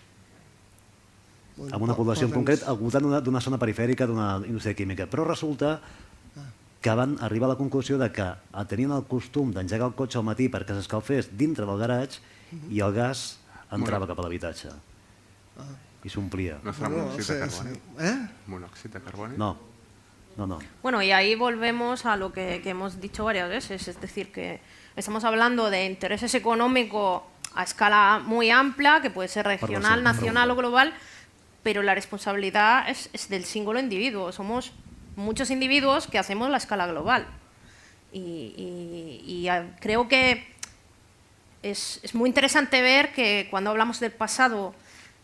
Speaker 1: amb una població en concret al voltant d'una zona perifèrica d'una indústria química. Però resulta que van arribar a la conclusió que tenien el costum d'engegar el cotxe al matí perquè s'escalfés dintre del garatge i el gas entrava cap a l'habitatge i s'omplia.
Speaker 3: ¿No será monóxido de carbono? ¿Monóxido de carbono?
Speaker 1: No.
Speaker 2: Bueno, y ahí volvemos a lo que hemos dicho varias veces, es decir, que estamos hablando de intereses económicos a escala muy amplia, que puede ser regional, nacional o global, pero la responsabilidad es del singular individuo. Somos muchos individuos que hacemos la escala global. Y creo que es muy interesante ver que cuando hablamos del pasado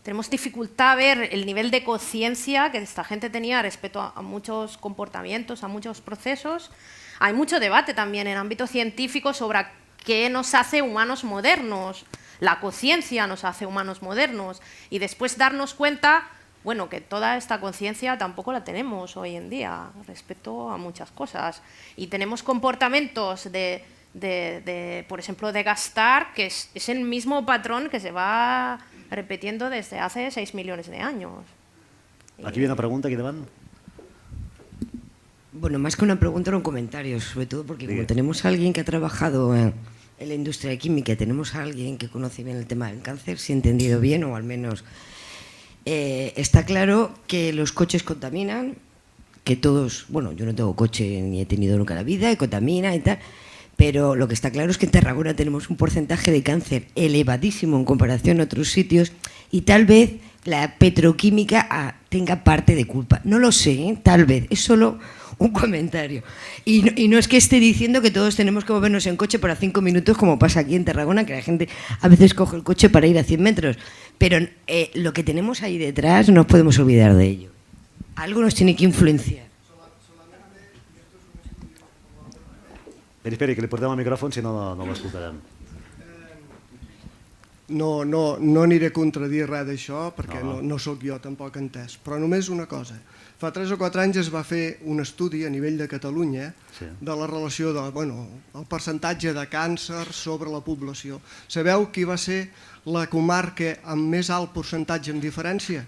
Speaker 2: tenemos dificultad a ver el nivel de conciencia que esta gente tenía respecto a muchos comportamientos, a muchos procesos. Hay mucho debate también en ámbito científico sobre qué nos hace humanos modernos. La conciencia nos hace humanos modernos y después darnos cuenta, bueno, que toda esta conciencia tampoco la tenemos hoy en día respecto a muchas cosas y tenemos comportamientos de por ejemplo, de gastar, que es el mismo patrón que se va repitiendo desde hace 6 millones de años.
Speaker 1: Aquí viene una pregunta, aquí davant.
Speaker 14: Bueno, más que una pregunta, era un comentario, sobre todo porque como tenemos a alguien que ha trabajado en la industria química, tenemos a alguien que conoce bien el tema del cáncer, si he entendido bien, o al menos está claro que los coches contaminan, que todos, bueno, yo no tengo coche ni he tenido nunca en la vida, y contamina y tal, pero lo que está claro es que en Tarragona tenemos un porcentaje de cáncer elevadísimo en comparación a otros sitios y tal vez la petroquímica tenga parte de culpa. No lo sé, tal vez, es solo un comentario. Y no es que esté diciendo que todos tenemos que movernos en coche para 5 minutos, como pasa aquí en Tarragona, que la gente a veces coge el coche para ir a 100 metros. Pero lo que tenemos ahí detrás no nos podemos olvidar de ello. Algo nos tiene que influenciar.
Speaker 1: Esperi, que li portem el micròfon, si no, no l'escoltarem.
Speaker 7: No aniré a contradir res d'això, perquè no sóc jo tampoc entès. Però només una cosa. Fa 3 o 4 anys es va fer un estudi a nivell de Catalunya de la relació el percentatge de càncer sobre la població. Sabeu qui va ser la comarca amb més alt percentatge en diferència?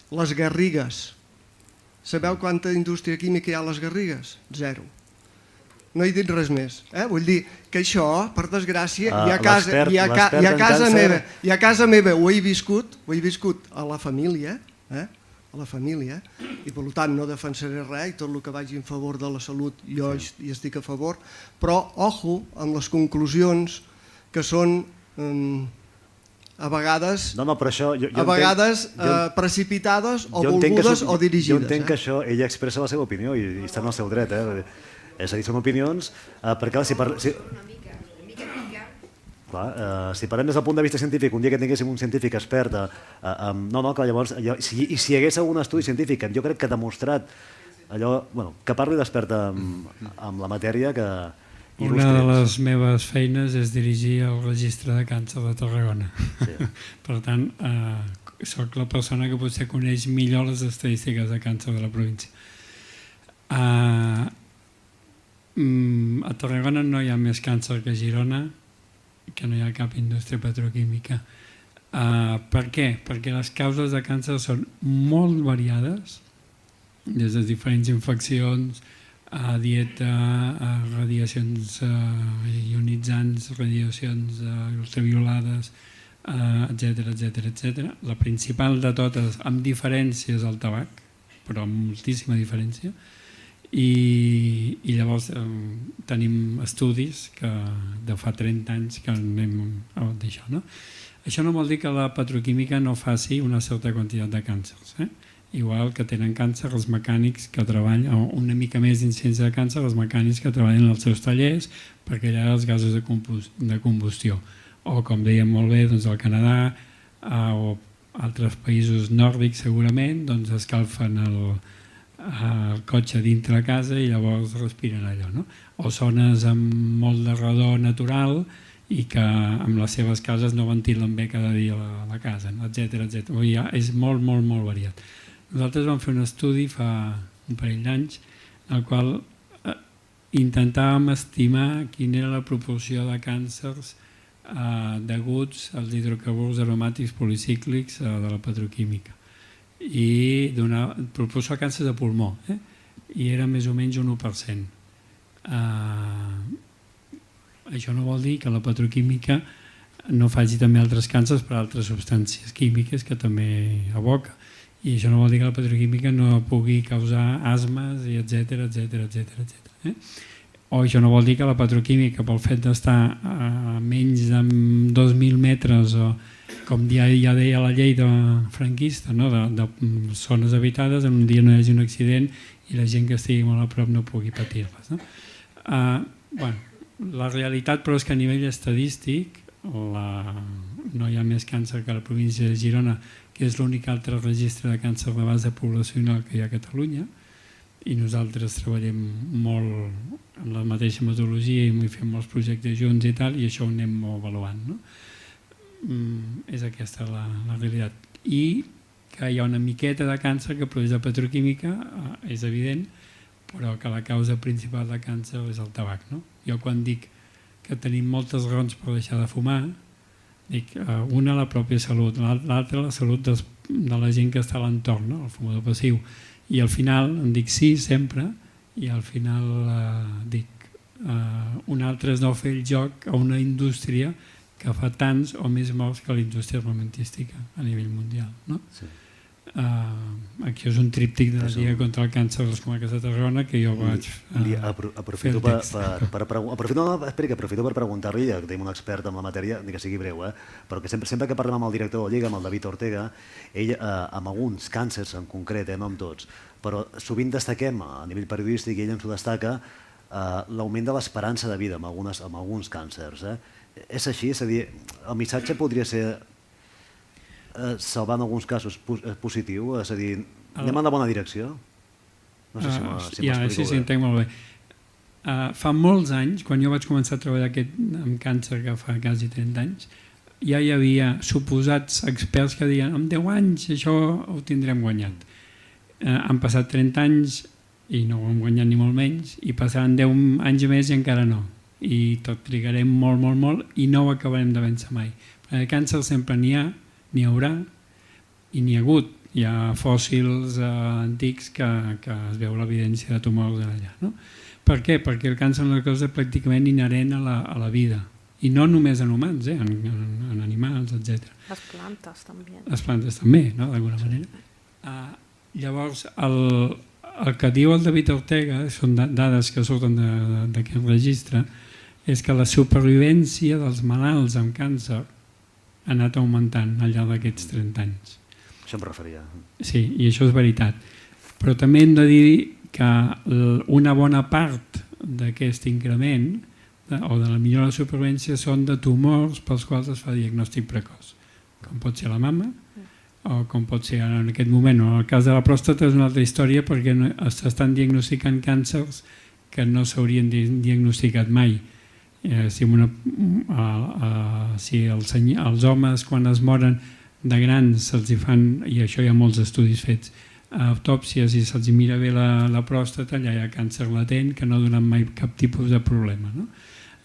Speaker 7: Les Garrigues. Sabeu quanta indústria química hi ha a les Garrigues? 0. No he dit res més. Vull dir que això, per desgràcia, i a casa meva ho he viscut a la família, i per tant no defensaré res, i tot el que vagi en favor de la salut jo hi estic a favor, però ojo amb les conclusions que són a vegades precipitades o volgudes o dirigides.
Speaker 1: Jo entenc que això ella expressa la seva opinió i està en el seu dret, és a dir, són opinions, perquè si parlem des del punt de vista científic, un dia que tinguéssim un científic expert, clar, llavors, si hi hagués algun estudi científic que jo crec que ha demostrat que parli d'expert amb la matèria, que il·lustri.
Speaker 9: Una de les meves feines és dirigir el registre de càncer de Tarragona. Per tant, soc la persona que potser coneix millor les estadístiques de càncer de la província. A Tarragona no hi ha més càncer que a Girona, que no hi ha cap indústria petroquímica. Per què? Perquè les causes de càncer són molt variades, des de diferents infeccions, a dieta, a radiacions ionitzants, radiacions ultraviolades, etc. La principal de totes, amb diferència, és el tabac, però amb moltíssima diferència. I llavors tenim estudis de fa 30 anys que anem d'això. Això no vol dir que la petroquímica no faci una certa quantitat de càncers. Igual que tenen càncer els mecànics que treballen, o una mica més d'incidència de càncer els mecànics que treballen als seus tallers perquè allà hi ha els gasos de combustió. O, com dèiem molt bé, al Canadà o altres països nòrdics segurament escalfen el cotxe dintre de casa i llavors respiren allò. O zones amb molt de redor natural i que amb les seves cases no ventilen bé cada dia la casa, etc. És molt, molt, molt variat. Nosaltres vam fer un estudi fa un parell d'anys en el qual intentàvem estimar quina era la proporció de càncers deguts als hidrocarburs aromàtics policíclics de la petroquímica. I proporció de càncer de pulmó, i era més o menys un 1%. Això no vol dir que la petroquímica no faci també altres càncers per altres substàncies químiques que també evoca. I això no vol dir que la petroquímica no pugui causar asmes, etc. O això no vol dir que la petroquímica, pel fet d'estar a menys de 2.000 metres, o com ja deia la llei franquista, de zones habitades, en un dia no hi hagi un accident i la gent que estigui molt a prop no pugui patir-les. La realitat, però, és que a nivell estadístic no hi ha més càncer que a la província de Girona, que és l'únic altre registre de càncer de base poblacional que hi ha a Catalunya, i nosaltres treballem molt amb la mateixa metodologia i fem molts projectes junts i tal, i això ho anem avaluant. És aquesta la realitat. I que hi ha una miqueta de càncer que produeix la petroquímica, és evident, però que la causa principal de càncer és el tabac. Jo quan dic que tenim moltes raons per deixar de fumar. Dic, una, la pròpia salut, l'altra, la salut de la gent que està a l'entorn, el fumador passiu. I al final em dic sí sempre, i al final dic, un altre és no fer el joc a una indústria que fa tants o més morts que la indústria armamentística a nivell mundial. Aquí és un tríptic de la Lliga contra el Càncer de les Comarques de Tarragona que jo vaig
Speaker 1: aprofito per preguntar-li, ja que tenim un expert en la matèria, ni que sigui breu, però que sempre que parlem amb el director de la Lliga, amb el David Ortega, ell amb alguns càncers en concret, no amb tots, però sovint destaquem a nivell periodístic, i ell ens ho destaca, l'augment de l'esperança de vida amb alguns càncers. És així? És a dir, el missatge podria ser salvar en alguns casos positiu, és a dir, anem en la bona direcció? No sé si m'explico bé.
Speaker 9: Sí, entenc molt bé. Fa molts anys, quan jo vaig començar a treballar amb càncer, que fa quasi 30 anys, ja hi havia suposats experts que deien en 10 anys això ho tindrem guanyat. Han passat 30 anys i no ho hem guanyat ni molt menys, i passaran 10 anys més i encara no. I tot trigarem molt, molt, molt i no ho acabarem de vèncer mai. Perquè càncer sempre n'hi ha, n'hi haurà i n'hi ha hagut. Hi ha fòssils antics que es veu l'evidència de tumors allà. Per què? Perquè el càncer és una cosa pràcticament inherent a la vida. I no només en humans, en animals, etc.
Speaker 2: Les plantes també.
Speaker 9: Les plantes també, d'alguna manera. Llavors, el que diu el David Ortega, són dades que surten d'aquest registre, és que la supervivència dels malalts amb càncer ha anat augmentant al llarg d'aquests 30 anys.
Speaker 1: Això em referia.
Speaker 9: Sí, i això és veritat. Però també hem de dir que una bona part d'aquest increment o de la millora de la supervivència són de tumors pels quals es fa diagnòstic precoç, com pot ser la mama o com pot ser en aquest moment. En el cas de la pròstata és una altra història perquè s'estan diagnosticant càncers que no s'haurien diagnosticat mai. Si els homes quan es moren de grans se'ls fan, i això hi ha molts estudis fets, autòpsies i se'ls mira bé la pròstata, allà hi ha càncer latent que no donen mai cap tipus de problema.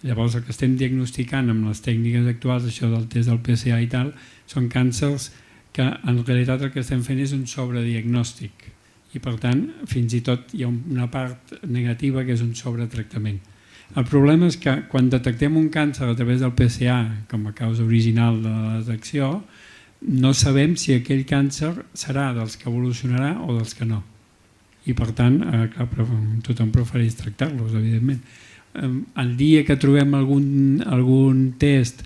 Speaker 9: Llavors el que estem diagnosticant amb les tècniques actuals, això del test del PSA i tal, són càncers que en realitat el que estem fent és un sobrediagnòstic i per tant fins i tot hi ha una part negativa que és un sobretractament. El problema és que quan detectem un càncer a través del PSA com a causa original de la detecció, no sabem si aquell càncer serà dels que evolucionarà o dels que no. I per tant, tothom prefereix tractar-los, evidentment. El dia que trobem algun test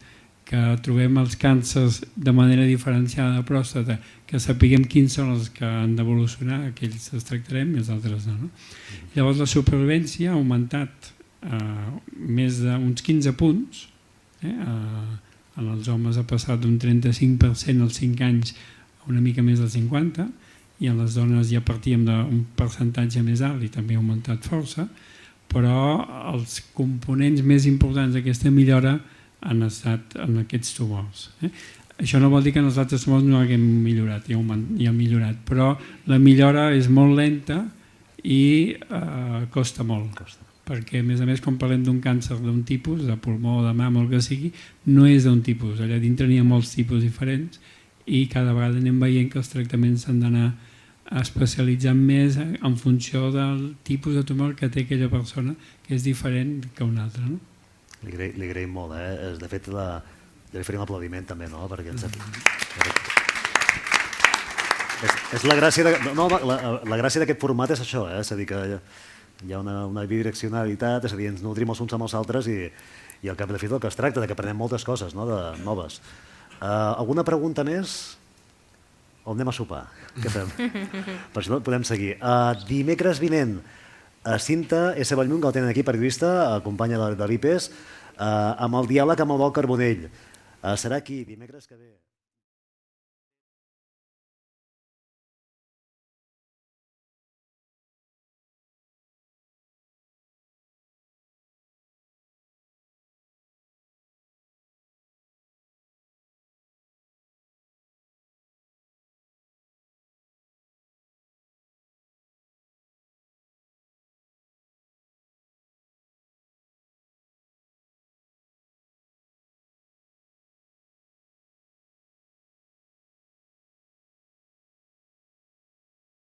Speaker 9: que trobem els càncers de manera diferenciada de pròstata, que sapiguem quins són els que han d'evolucionar, aquells els tractarem i els altres no. Llavors la supervivència ha augmentat més d'uns 15 punts, en els homes ha passat d'un 35% als 5 anys a una mica més del 50%, i en les dones ja partíem d'un percentatge més alt i també ha augmentat força, però els components més importants d'aquesta millora han estat en aquests tumors. Això no vol dir que en els altres tumors no haguem millorat, ja ha millorat, però la millora és molt lenta i costa molt. Perquè, a més, quan parlem d'un càncer d'un tipus, de pulmó o de mama o el que sigui, no és d'un tipus. Allà dintre n'hi ha molts tipus diferents i cada vegada anem veient que els tractaments s'han d'anar especialitzant més en funció del tipus de tumor que té aquella persona, que és diferent que una altra.
Speaker 1: Li agraïm molt. De fet, li faré un aplaudiment també, perquè és la gràcia d'aquest format és això, és a dir, que hi ha una bidireccionalitat, és a dir, ens nutrim els uns amb els altres i al cap de fi del que es tracta, que aprenem moltes coses noves. Alguna pregunta més? O anem a sopar? Què fem? Per això podem seguir. Dimecres vinent, Cinta S. Bellmunt, que el tenen aquí, periodista, companya de l'IPES, amb el diàleg amb el Vol Carbonell. Serà aquí dimecres que ve.